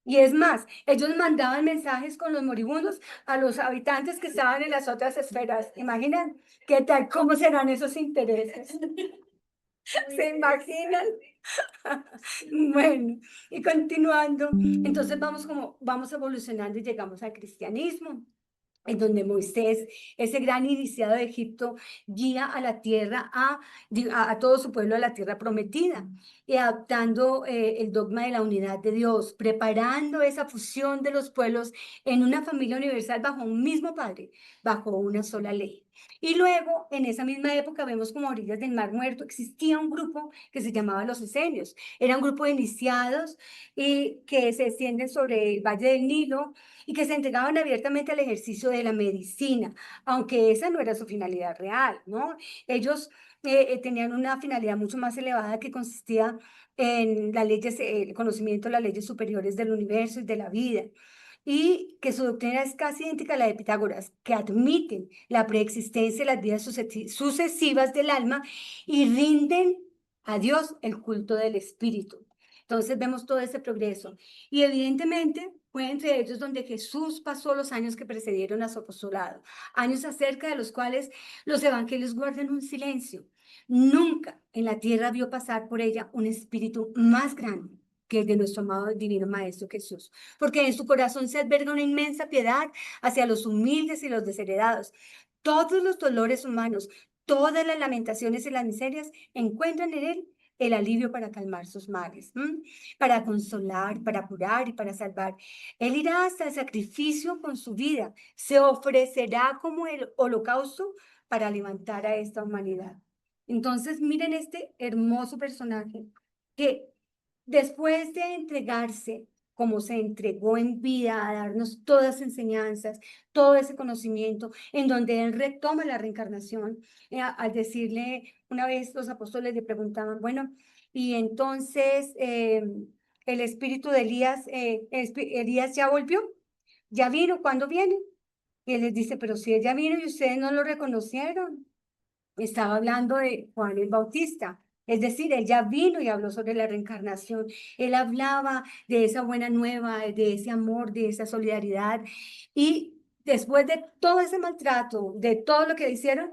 Y es más, ellos mandaban mensajes con los moribundos a los habitantes que estaban en las otras esferas. Imaginan qué tal, cómo serán esos intereses. ¿Se imaginan? Bueno, y continuando, entonces vamos evolucionando y llegamos al cristianismo, en donde Moisés, ese gran iniciado de Egipto, guía a la tierra, a todo su pueblo a la tierra prometida, y adaptando el dogma de la unidad de Dios, preparando esa fusión de los pueblos en una familia universal bajo un mismo Padre, bajo una sola ley. Y luego, en esa misma época, vemos como a orillas del Mar Muerto existía un grupo que se llamaba los esenios. Era un grupo de iniciados y que se extienden sobre el Valle del Nilo, y que se entregaban abiertamente al ejercicio de la medicina, aunque esa no era su finalidad real, ¿no? Ellos tenían una finalidad mucho más elevada, que consistía en las leyes, el conocimiento de las leyes superiores del universo y de la vida, y que su doctrina es casi idéntica a la de Pitágoras, que admiten la preexistencia de las vidas sucesivas del alma y rinden a Dios el culto del espíritu. Entonces vemos todo ese progreso. Y evidentemente fue entre ellos donde Jesús pasó los años que precedieron a su apostolado, años acerca de los cuales los evangelios guardan un silencio. Nunca en la tierra vio pasar por ella un espíritu más grande que el de nuestro amado divino Maestro Jesús, porque en su corazón se alberga una inmensa piedad hacia los humildes y los desheredados. Todos los dolores humanos, todas las lamentaciones y las miserias encuentran en él el alivio para calmar sus males, para consolar, para curar y para salvar. Él irá hasta el sacrificio con su vida, se ofrecerá como el holocausto para levantar a esta humanidad. Entonces, miren este hermoso personaje que, después de entregarse como se entregó en vida a darnos todas enseñanzas, todo ese conocimiento, en donde él retoma la reencarnación, al decirle, una vez los apóstoles le preguntaban, bueno, y entonces el espíritu de Elías, Elías ya volvió, ya vino, ¿cuándo viene? Y él les dice, pero si él ya vino y ustedes no lo reconocieron. Estaba hablando de Juan el Bautista. Es decir, él ya vino y habló sobre la reencarnación. Él hablaba de esa buena nueva, de ese amor, de esa solidaridad. Y después de todo ese maltrato, de todo lo que le hicieron,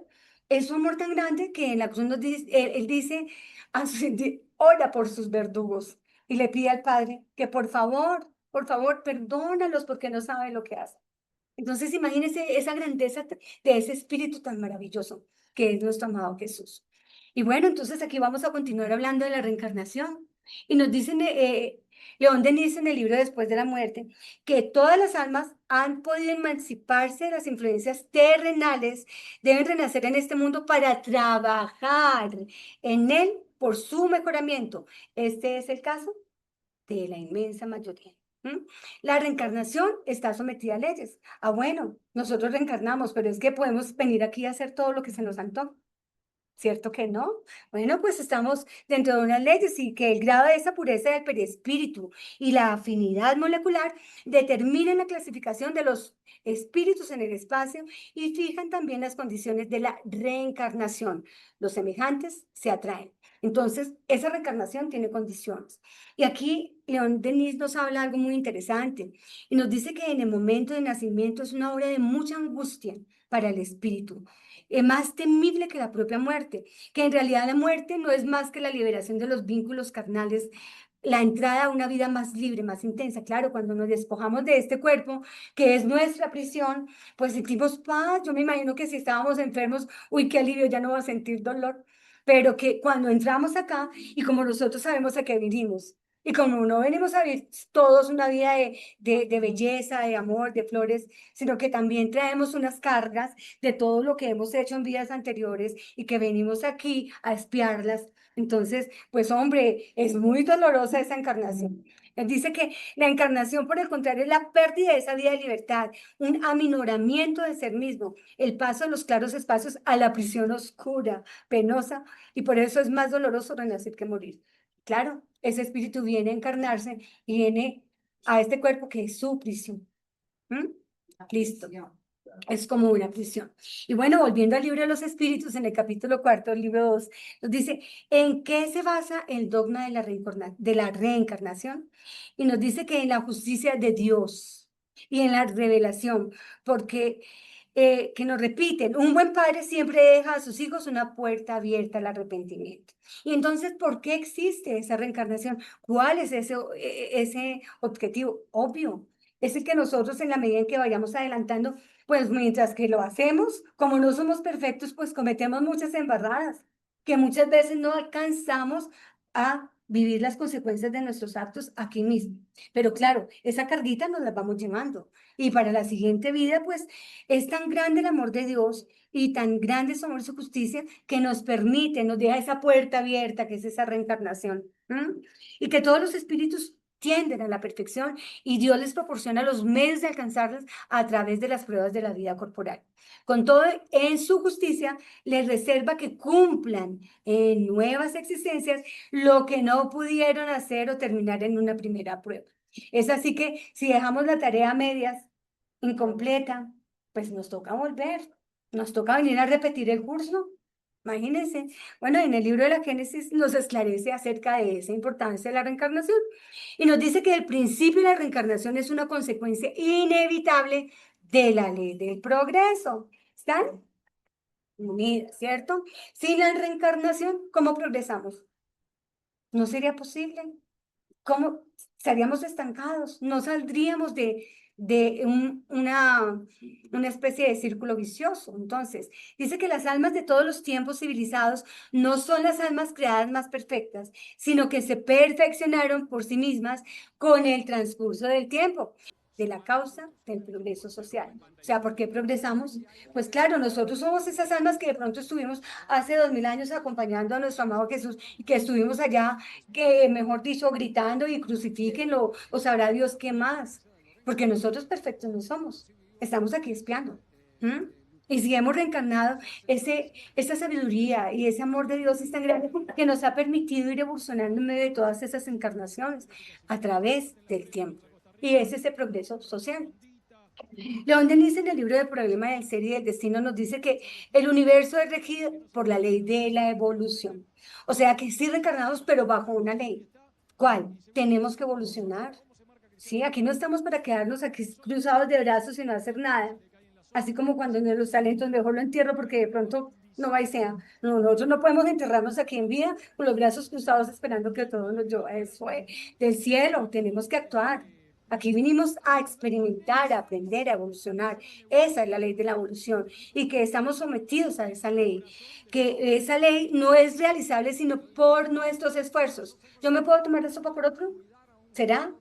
es un amor tan grande que en la cruz nos dice, él dice, ora por sus verdugos y le pide al Padre que por favor, perdónalos porque no saben lo que hacen. Entonces, imagínense esa grandeza de ese espíritu tan maravilloso que es nuestro amado Jesús. Y bueno, entonces aquí vamos a continuar hablando de la reencarnación. Y nos dicen, León Denis en el libro Después de la muerte, que todas las almas han podido emanciparse de las influencias terrenales, deben renacer en este mundo para trabajar en él por su mejoramiento. Este es el caso de la inmensa mayoría. ¿M? La reencarnación está sometida a leyes. Ah, bueno, nosotros reencarnamos, pero es que podemos venir aquí a hacer todo lo que se nos antoja. ¿Cierto que no? Bueno, pues estamos dentro de unas leyes y que el grado de esa pureza del perispíritu y la afinidad molecular determinan la clasificación de los espíritus en el espacio y fijan también las condiciones de la reencarnación. Los semejantes se atraen. Entonces, esa reencarnación tiene condiciones. Y aquí León Denis nos habla algo muy interesante y nos dice que en el momento de nacimiento es una hora de mucha angustia para el espíritu, más temible que la propia muerte, que en realidad la muerte no es más que la liberación de los vínculos carnales, la entrada a una vida más libre, más intensa. Claro, cuando nos despojamos de este cuerpo, que es nuestra prisión, pues sentimos paz. Yo me imagino que si estábamos enfermos, uy, qué alivio, ya no va a sentir dolor. Pero que cuando entramos acá, y como nosotros sabemos a qué vinimos, y como no venimos a vivir todos una vida de belleza, de amor, de flores, sino que también traemos unas cargas de todo lo que hemos hecho en vidas anteriores y que venimos aquí a espiarlas. Entonces, pues hombre, es muy dolorosa esa encarnación. Él dice que la encarnación, por el contrario, es la pérdida de esa vida de libertad, un aminoramiento del ser mismo, el paso de los claros espacios a la prisión oscura, penosa, y por eso es más doloroso renacer que morir. Claro, ese espíritu viene a encarnarse y viene a este cuerpo que es su prisión. ¿Mm? Listo. Es como una prisión. Y bueno, volviendo al libro de los espíritus, en el capítulo cuarto del libro 2, nos dice, ¿en qué se basa el dogma de de la reencarnación? Y nos dice que en la justicia de Dios y en la revelación, porque que nos repiten, un buen padre siempre deja a sus hijos una puerta abierta al arrepentimiento. Y entonces, ¿por qué existe esa reencarnación? ¿Cuál es ese objetivo? Obvio. Es el que nosotros en la medida en que vayamos adelantando, pues mientras que lo hacemos, como no somos perfectos, pues cometemos muchas embarradas, que muchas veces no alcanzamos a vivir las consecuencias de nuestros actos aquí mismo. Pero claro, esa carguita nos la vamos llevando. Y para la siguiente vida, pues es tan grande el amor de Dios y tan grande su amor y su justicia que nos permite, nos deja esa puerta abierta que es esa reencarnación. ¿M? Y que todos los espíritus tienden a la perfección y Dios les proporciona los medios de alcanzarlas a través de las pruebas de la vida corporal. Con todo, en su justicia les reserva que cumplan en nuevas existencias lo que no pudieron hacer o terminar en una primera prueba. Es así que si dejamos la tarea a medias, incompleta, pues nos toca volver, nos toca venir a repetir el curso. Imagínense. Bueno, en el libro de la Génesis nos esclarece acerca de esa importancia de la reencarnación y nos dice que el principio de la reencarnación es una consecuencia inevitable de la ley del progreso. ¿Están unidas, cierto? Sin la reencarnación, ¿cómo progresamos? No sería posible. ¿Cómo estaríamos estancados? No saldríamos una especie de círculo vicioso. Entonces, dice que las almas de todos los tiempos civilizados no son las almas creadas más perfectas, sino que se perfeccionaron por sí mismas con el transcurso del tiempo, de la causa del progreso social. O sea, ¿por qué progresamos? Pues claro, nosotros somos esas almas que de pronto estuvimos hace 2000 años acompañando a nuestro amado Jesús y que estuvimos allá, que mejor dicho, gritando y crucifíquenlo, o sabrá Dios qué más, porque nosotros perfectos no somos, estamos aquí espiando. ¿M? Y si hemos reencarnado, esa sabiduría y ese amor de Dios es tan grande que nos ha permitido ir evolucionando en medio de todas esas encarnaciones a través del tiempo. Y es ese progreso social. León Denis en el libro de Problema del Ser y del Destino nos dice que el universo es regido por la ley de la evolución. O sea que sí reencarnados, pero bajo una ley. ¿Cuál? Tenemos que evolucionar. Sí, aquí no estamos para quedarnos aquí cruzados de brazos y no hacer nada. Así como cuando en los talentos mejor lo entierro porque de pronto no va y sea. No, nosotros no podemos enterrarnos aquí en vida con los brazos cruzados esperando que todo nos lleve eso del cielo. Tenemos que actuar. Aquí vinimos a experimentar, a aprender, a evolucionar. Esa es la ley de la evolución y que estamos sometidos a esa ley. Que esa ley no es realizable sino por nuestros esfuerzos. ¿Yo me puedo tomar la sopa por otro? ¿Será?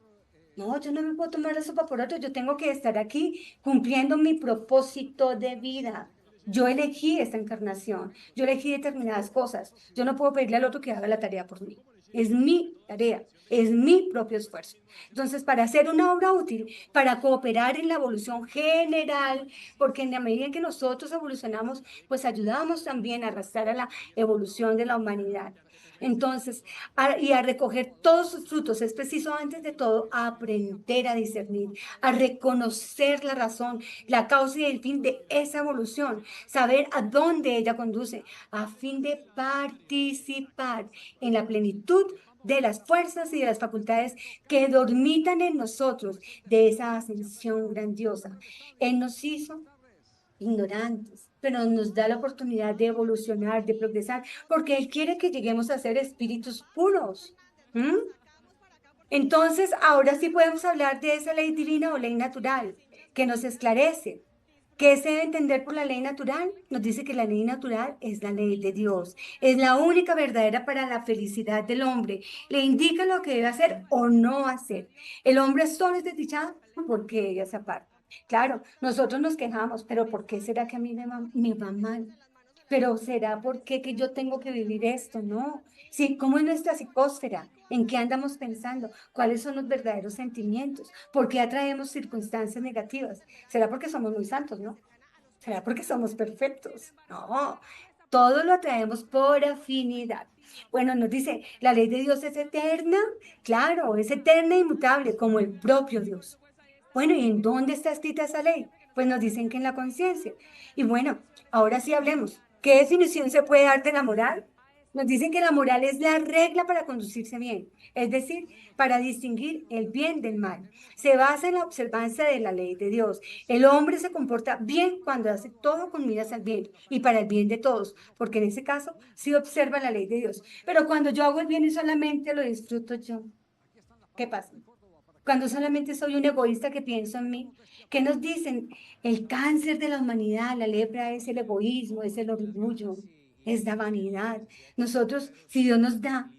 No, yo no me puedo tomar la sopa por otro, yo tengo que estar aquí cumpliendo mi propósito de vida. Yo elegí esta encarnación, yo elegí determinadas cosas. Yo no puedo pedirle al otro que haga la tarea por mí. Es mi tarea, es mi propio esfuerzo. Entonces, para hacer una obra útil, para cooperar en la evolución general, porque en la medida en que nosotros evolucionamos, pues ayudamos también a arrastrar a la evolución de la humanidad. Entonces, y a recoger todos sus frutos. Es preciso, antes de todo, aprender a discernir, a reconocer la razón, la causa y el fin de esa evolución, saber a dónde ella conduce, a fin de participar en la plenitud de las fuerzas y de las facultades que dormitan en nosotros, de esa ascensión grandiosa. Él nos hizo ignorantes, pero nos da la oportunidad de evolucionar, de progresar, porque Él quiere que lleguemos a ser espíritus puros. ¿Mm? Entonces, ahora sí podemos hablar de esa ley divina o ley natural que nos esclarece. ¿Qué se debe entender por la ley natural? Nos dice que la ley natural es la ley de Dios. Es la única verdadera para la felicidad del hombre. Le indica lo que debe hacer o no hacer. El hombre solo es desdichado porque ella se aparta. Claro, nosotros nos quejamos, pero ¿por qué será que a mí me va mal? Pero ¿será por qué que yo tengo que vivir esto? No. Sí, ¿cómo es nuestra psicósfera? ¿En qué andamos pensando? ¿Cuáles son los verdaderos sentimientos? ¿Por qué atraemos circunstancias negativas? ¿Será porque somos muy santos, no? ¿Será porque somos perfectos? No. Todo lo atraemos por afinidad. Bueno, nos dice, la ley de Dios es eterna. Claro, es eterna e inmutable, como el propio Dios. Bueno, ¿y en dónde está escrita esa ley? Pues nos dicen que en la conciencia. Y bueno, ahora sí hablemos. ¿Qué definición se puede dar de la moral? Nos dicen que la moral es la regla para conducirse bien, es decir, para distinguir el bien del mal. Se basa en la observancia de la ley de Dios. El hombre se comporta bien cuando hace todo con miras al bien y para el bien de todos, porque en ese caso sí observa la ley de Dios. Pero cuando yo hago el bien y solamente lo disfruto yo, ¿qué pasa? Cuando solamente soy un egoísta que pienso en mí. ¿Qué nos dicen? El cáncer de la humanidad, la lepra es el egoísmo, es el orgullo, es la vanidad. Nosotros, si Dios nos da,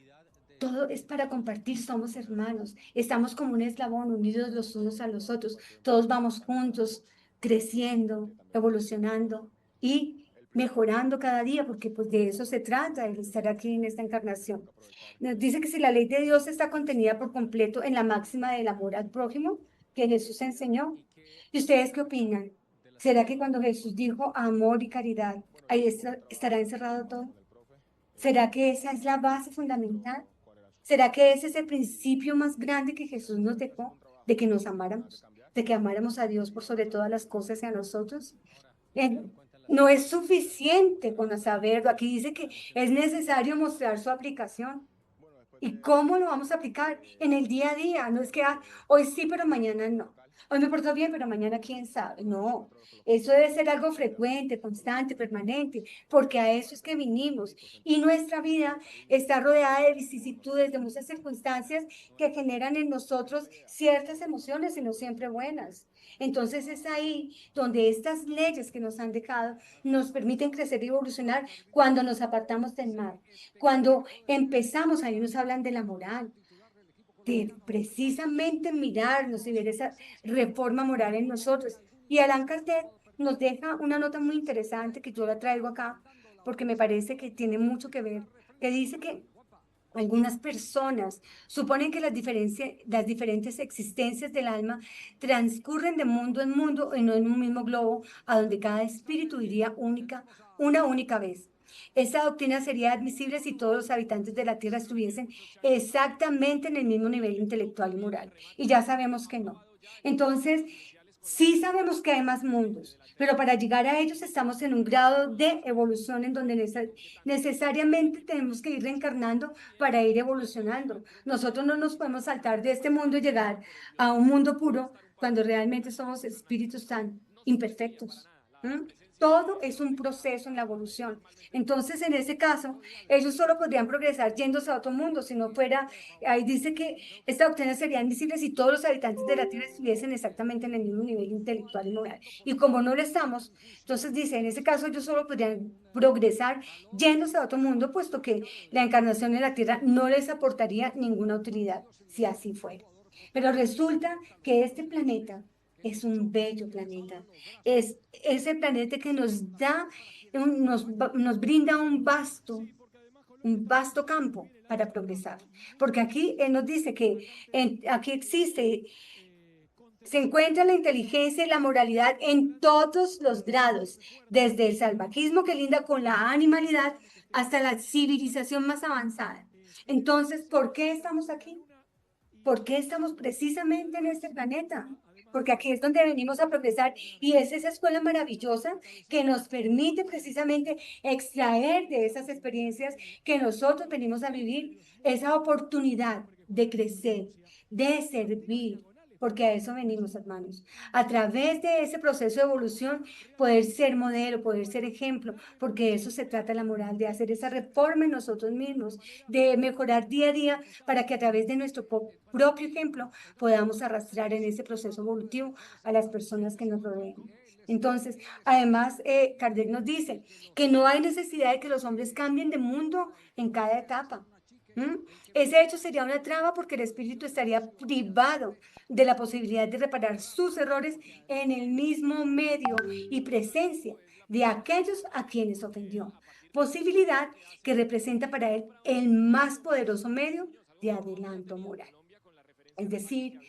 todo es para compartir, somos hermanos, estamos como un eslabón unidos los unos a los otros, todos vamos juntos, creciendo, evolucionando y mejorando cada día, porque pues de eso se trata, el estar aquí en esta encarnación. Nos dice que si la ley de Dios está contenida por completo en la máxima del amor al prójimo que Jesús enseñó. ¿Y ustedes qué opinan? ¿Será que cuando Jesús dijo amor y caridad, ahí estará encerrado todo? ¿Será que esa es la base fundamental? ¿Será que ese es el principio más grande que Jesús nos dejó? De que nos amáramos, de que amáramos a Dios por sobre todas las cosas y a nosotros. Eh, no es suficiente con saberlo. Aquí dice que es necesario mostrar su aplicación. ¿Y cómo lo vamos a aplicar? En el día a día. No es que hoy sí, pero mañana no. Hoy me porto bien, pero mañana quién sabe. No, eso debe ser algo frecuente, constante, permanente, porque a eso es que vinimos. Y nuestra vida está rodeada de vicisitudes, de muchas circunstancias que generan en nosotros ciertas emociones y no siempre buenas. Entonces es ahí donde estas leyes que nos han dejado nos permiten crecer y evolucionar cuando nos apartamos del mal, cuando empezamos, ahí nos hablan de la moral, de precisamente mirarnos y ver esa reforma moral en nosotros. Y Allan Kardec nos deja una nota muy interesante que yo la traigo acá porque me parece que tiene mucho que ver, que dice que algunas personas suponen que las diferentes existencias del alma transcurren de mundo en mundo y no en un mismo globo, a donde cada espíritu iría una única vez. Esta doctrina sería admisible si todos los habitantes de la Tierra estuviesen exactamente en el mismo nivel intelectual y moral. Y ya sabemos que no. Entonces, Sí sabemos que hay más mundos, pero para llegar a ellos estamos en un grado de evolución en donde necesariamente tenemos que ir reencarnando para ir evolucionando. Nosotros no nos podemos saltar de este mundo y llegar a un mundo puro cuando realmente somos espíritus tan imperfectos. ¿M? Todo es un proceso en la evolución. Entonces, en ese caso, ellos solo podrían progresar yéndose a otro mundo, si no fuera, ahí dice que esta doctrina sería admisible si todos los habitantes de la Tierra estuviesen exactamente en el mismo nivel intelectual y moral. Y como no lo estamos, entonces dice, en ese caso ellos solo podrían progresar yéndose a otro mundo, puesto que la encarnación en la Tierra no les aportaría ninguna utilidad, si así fuera. Pero resulta que este planeta es un bello planeta. Es ese planeta que nos da, nos brinda un vasto campo para progresar. Porque aquí él nos dice que aquí existe, se encuentra la inteligencia y la moralidad en todos los grados, desde el salvajismo que linda con la animalidad hasta la civilización más avanzada. Entonces, ¿por qué estamos aquí? ¿Por qué estamos precisamente en este planeta? Porque aquí es donde venimos a progresar y es esa escuela maravillosa que nos permite precisamente extraer de esas experiencias que nosotros venimos a vivir, esa oportunidad de crecer, de servir. Porque a eso venimos, hermanos. A través de ese proceso de evolución, poder ser modelo, poder ser ejemplo, porque de eso se trata la moral, de hacer esa reforma en nosotros mismos, de mejorar día a día para que a través de nuestro propio ejemplo podamos arrastrar en ese proceso evolutivo a las personas que nos rodean. Entonces, además, Kardec nos dice que no hay necesidad de que los hombres cambien de mundo en cada etapa. ¿Mm? Ese hecho sería una traba porque el espíritu estaría privado de la posibilidad de reparar sus errores en el mismo medio y presencia de aquellos a quienes ofendió. Posibilidad que representa para él el más poderoso medio de adelanto moral. Es decir,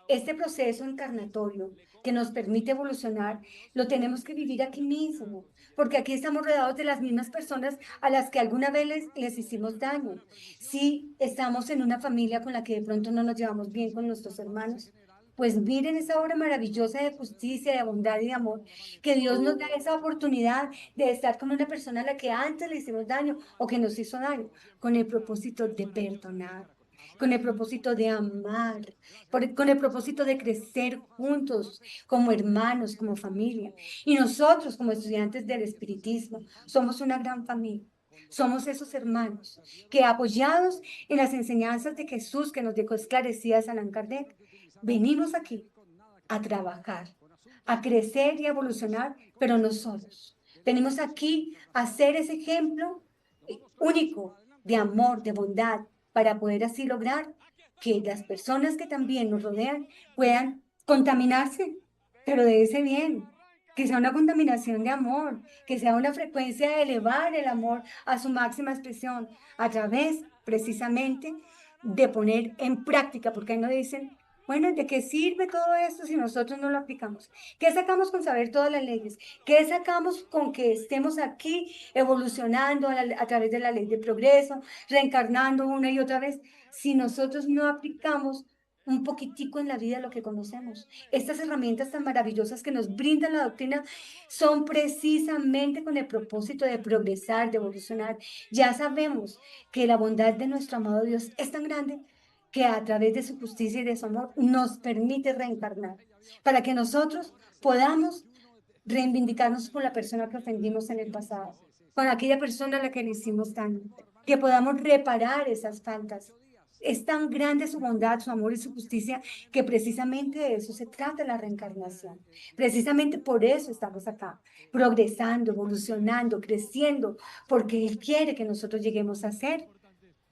este proceso encarnatorio que nos permite evolucionar, lo tenemos que vivir aquí mismo, porque aquí estamos rodeados de las mismas personas a las que alguna vez les hicimos daño. Si estamos en una familia con la que de pronto no nos llevamos bien con nuestros hermanos, pues miren esa obra maravillosa de justicia, de bondad y de amor, que Dios nos da esa oportunidad de estar con una persona a la que antes le hicimos daño o que nos hizo daño, con el propósito de perdonar, con el propósito de amar, con el propósito de crecer juntos como hermanos, como familia. Y nosotros, como estudiantes del espiritismo, somos una gran familia. Somos esos hermanos que, apoyados en las enseñanzas de Jesús que nos dejó esclarecidas Allan Kardec, venimos aquí a trabajar, a crecer y a evolucionar, pero no solos. Venimos aquí a ser ese ejemplo único de amor, de bondad, para poder así lograr que las personas que también nos rodean puedan contaminarse, pero de ese bien, que sea una contaminación de amor, que sea una frecuencia de elevar el amor a su máxima expresión, a través precisamente de poner en práctica, porque ahí nos dicen, bueno, ¿de qué sirve todo esto si nosotros no lo aplicamos? ¿Qué sacamos con saber todas las leyes? ¿Qué sacamos con que estemos aquí evolucionando a través de la ley de progreso, reencarnando una y otra vez, si nosotros no aplicamos un poquitico en la vida lo que conocemos? Estas herramientas tan maravillosas que nos brinda la doctrina son precisamente con el propósito de progresar, de evolucionar. Ya sabemos que la bondad de nuestro amado Dios es tan grande que a través de su justicia y de su amor nos permite reencarnar, para que nosotros podamos reivindicarnos con la persona que ofendimos en el pasado, con aquella persona a la que le hicimos daño, que podamos reparar esas faltas. Es tan grande su bondad, su amor y su justicia que precisamente de eso se trata la reencarnación. Precisamente por eso estamos acá, progresando, evolucionando, creciendo, porque Él quiere que nosotros lleguemos a ser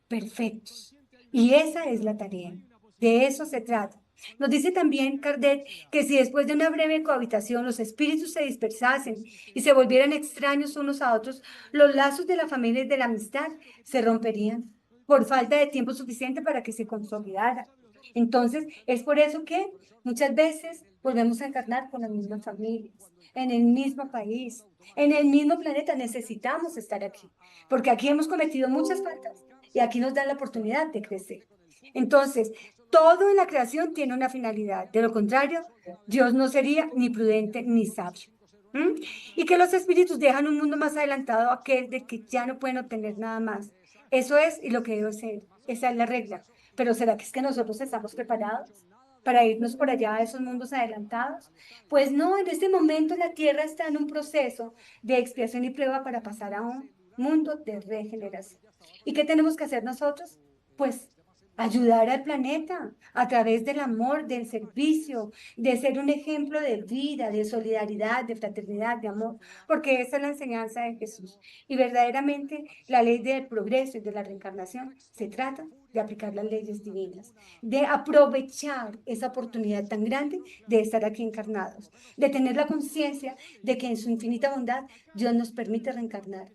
perfectos. Y esa es la tarea. De eso se trata. Nos dice también Kardec que si después de una breve cohabitación los espíritus se dispersasen y se volvieran extraños unos a otros, los lazos de la familia y de la amistad se romperían por falta de tiempo suficiente para que se consolidara. Entonces, es por eso que muchas veces volvemos a encarnar con las mismas familias, en el mismo país, en el mismo planeta. Necesitamos estar aquí, porque aquí hemos cometido muchas faltas y aquí nos dan la oportunidad de crecer. Entonces, todo en la creación tiene una finalidad. De lo contrario, Dios no sería ni prudente ni sabio. ¿Mm? Y que los espíritus dejan un mundo más adelantado a aquel de que ya no pueden obtener nada más. Eso es y lo que debe ser. Esa es la regla. Pero ¿será que es que nosotros estamos preparados para irnos por allá a esos mundos adelantados? Pues no, en este momento la Tierra está en un proceso de expiación y prueba para pasar a un mundo de regeneración. ¿Y qué tenemos que hacer nosotros? Pues ayudar al planeta a través del amor, del servicio, de ser un ejemplo de vida, de solidaridad, de fraternidad, de amor, porque esa es la enseñanza de Jesús. Y verdaderamente la ley del progreso y de la reencarnación se trata de aplicar las leyes divinas, de aprovechar esa oportunidad tan grande de estar aquí encarnados, de tener la conciencia de que en su infinita bondad Dios nos permite reencarnar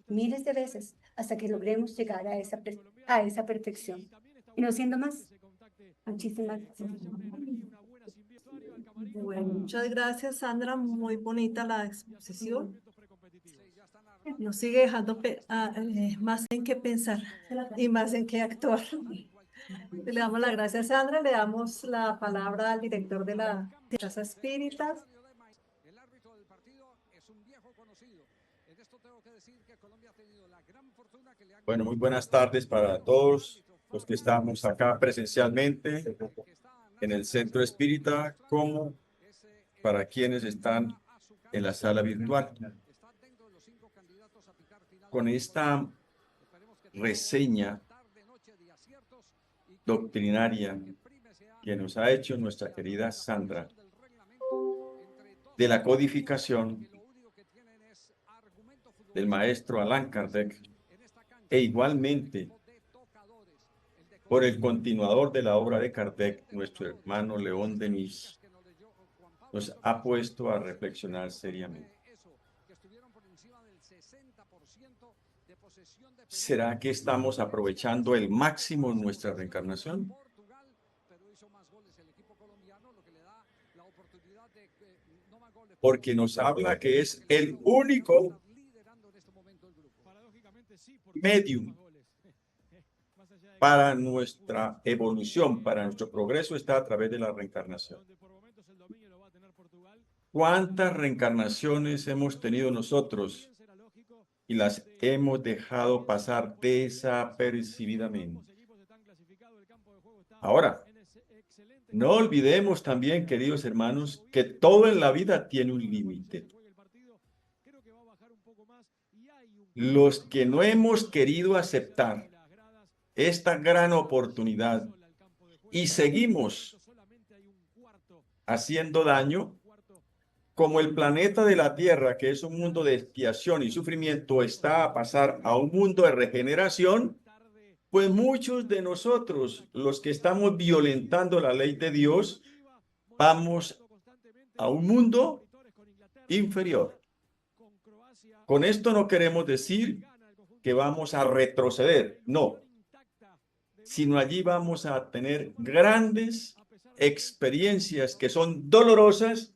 miles de veces hasta que logremos llegar a esa perfección. Y no siendo más, muchísimas gracias. Bueno, muchas gracias, Sandra. Muy bonita la exposición. Nos sigue dejando más en qué pensar y más en qué actuar. Le damos las gracias, Sandra. Le damos la palabra al director de la Casa Espíritas. Bueno, muy buenas tardes para todos los que estamos acá presencialmente en el Centro Espírita, como para quienes están en la sala virtual. Con esta reseña doctrinaria que nos ha hecho nuestra querida Sandra de la codificación del maestro Allan Kardec, e igualmente por el continuador de la obra de Kardec, nuestro hermano León Denis, nos ha puesto a reflexionar seriamente. ¿Será que estamos aprovechando el máximo nuestra reencarnación? Porque nos habla que es el único medium para nuestra evolución, para nuestro progreso, está a través de la reencarnación. ¿Cuántas reencarnaciones hemos tenido nosotros y las hemos dejado pasar desapercibidamente? Ahora, no olvidemos también, queridos hermanos, que todo en la vida tiene un límite. Los que no hemos querido aceptar esta gran oportunidad y seguimos haciendo daño, como el planeta de la Tierra, que es un mundo de expiación y sufrimiento, está a pasar a un mundo de regeneración, pues muchos de nosotros, los que estamos violentando la ley de Dios, vamos a un mundo inferior. Con esto no queremos decir que vamos a retroceder, no, sino allí vamos a tener grandes experiencias que son dolorosas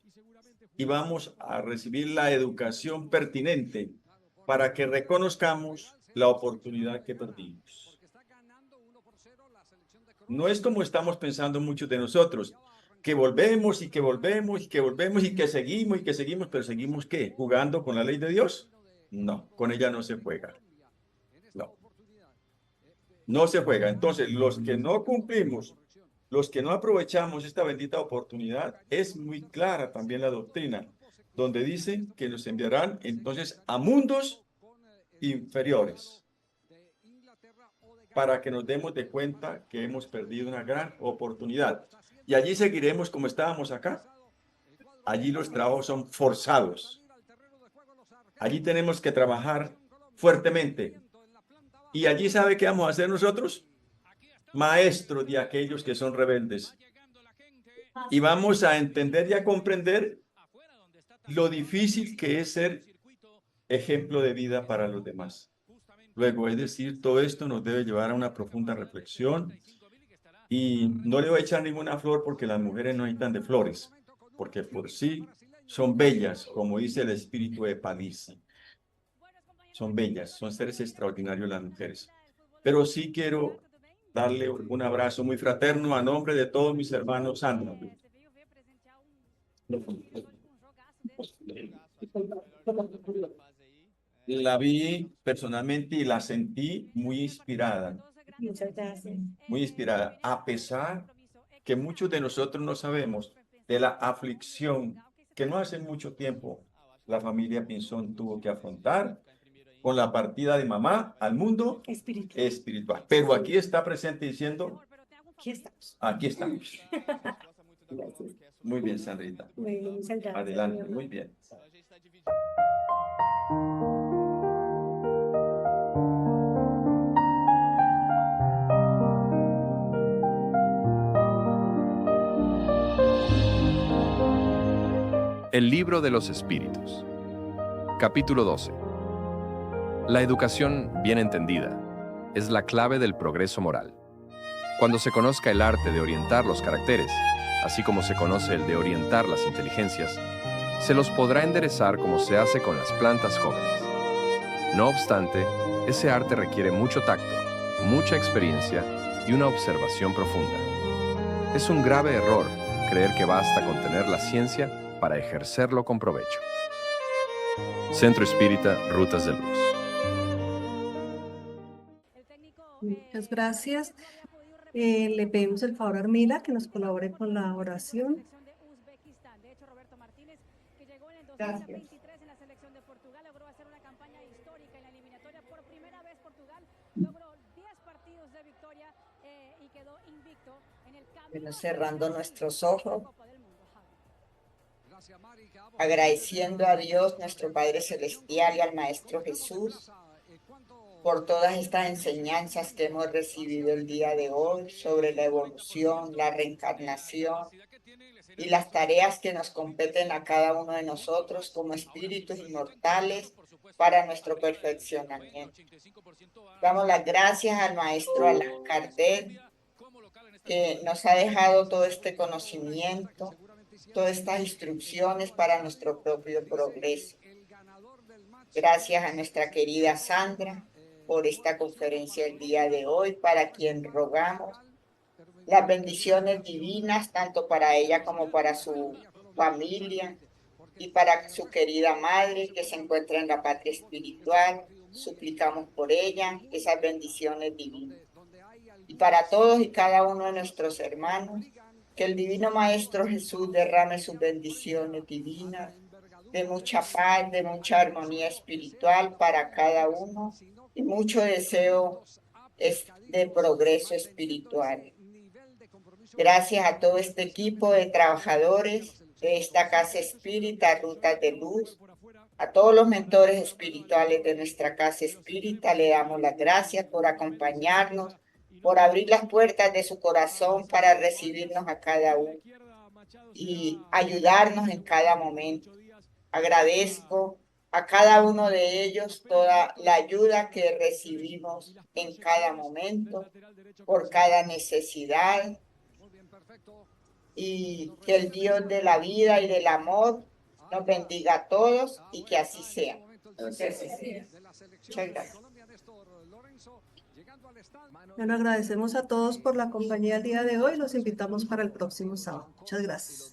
y vamos a recibir la educación pertinente para que reconozcamos la oportunidad que perdimos. No es como estamos pensando muchos de nosotros, que volvemos y que volvemos y que volvemos y que seguimos, pero seguimos ¿qué? ¿Jugando con la ley de Dios? No, con ella no se juega. No, no se juega. Entonces, los que no cumplimos, los que no aprovechamos esta bendita oportunidad, es muy clara también la doctrina, donde dice que nos enviarán entonces a mundos inferiores, para que nos demos de cuenta que hemos perdido una gran oportunidad. Y allí seguiremos como estábamos acá. Allí los trabajos son forzados. Allí tenemos que trabajar fuertemente. Y allí, ¿sabe qué vamos a hacer nosotros? Maestros de aquellos que son rebeldes. Y vamos a entender y a comprender lo difícil que es ser ejemplo de vida para los demás. Luego, es decir, todo esto nos debe llevar a una profunda reflexión, y no le voy a echar ninguna flor porque las mujeres no necesitan de flores, porque por sí son bellas, como dice el espíritu de Paliza. Son bellas, son seres extraordinarios las mujeres. Pero sí quiero darle un abrazo muy fraterno a nombre de todos mis hermanos santos. La vi personalmente y la sentí muy inspirada, Muchas gracias. a pesar que muchos de nosotros no sabemos de la aflicción que no hace mucho tiempo la familia Pinzón tuvo que afrontar con la partida de mamá al mundo Espíritu. espiritual. Pero aquí está presente diciendo, Aquí estamos. aquí estamos. Gracias. Muy bien, Sandrita. Bueno, muchas gracias. Adelante, mi amor. muy bien. El libro de los espíritus. Capítulo 12. La educación bien entendida es la clave del progreso moral. Cuando se conozca el arte de orientar los caracteres, así como se conoce el de orientar las inteligencias, se los podrá enderezar como se hace con las plantas jóvenes. No obstante, ese arte requiere mucho tacto, mucha experiencia y una observación profunda. Es un grave error creer que basta con tener la ciencia para ejercerlo con provecho. Centro Espírita Rutas de Luz. Muchas gracias. Le pedimos el favor a Armila que nos colabore con la oración. Gracias. Bueno, cerrando nuestros ojos, agradeciendo a Dios, nuestro Padre Celestial, y al Maestro Jesús por todas estas enseñanzas que hemos recibido el día de hoy sobre la evolución, la reencarnación y las tareas que nos competen a cada uno de nosotros como espíritus inmortales para nuestro perfeccionamiento. Damos las gracias al Maestro Allan Kardec, que nos ha dejado todo este conocimiento, todas estas instrucciones para nuestro propio progreso. Gracias a nuestra querida Sandra por esta conferencia el día de hoy, para quien rogamos las bendiciones divinas, tanto para ella como para su familia y para su querida madre que se encuentra en la patria espiritual. Suplicamos por ella esas bendiciones divinas. Y para todos y cada uno de nuestros hermanos, que el Divino Maestro Jesús derrame sus bendiciones divinas, de mucha paz, de mucha armonía espiritual para cada uno y mucho deseo de progreso espiritual. Gracias a todo este equipo de trabajadores de esta Casa Espírita Rutas de Luz, a todos los mentores espirituales de nuestra Casa Espírita, le damos las gracias por acompañarnos, por abrir las puertas de su corazón para recibirnos a cada uno y ayudarnos en cada momento. Agradezco a cada uno de ellos toda la ayuda que recibimos en cada momento, por cada necesidad, y que el Dios de la vida y del amor nos bendiga a todos y que así sea. Muchas gracias. Bueno, agradecemos a todos por la compañía el día de hoy. Los invitamos para el próximo sábado. Muchas gracias.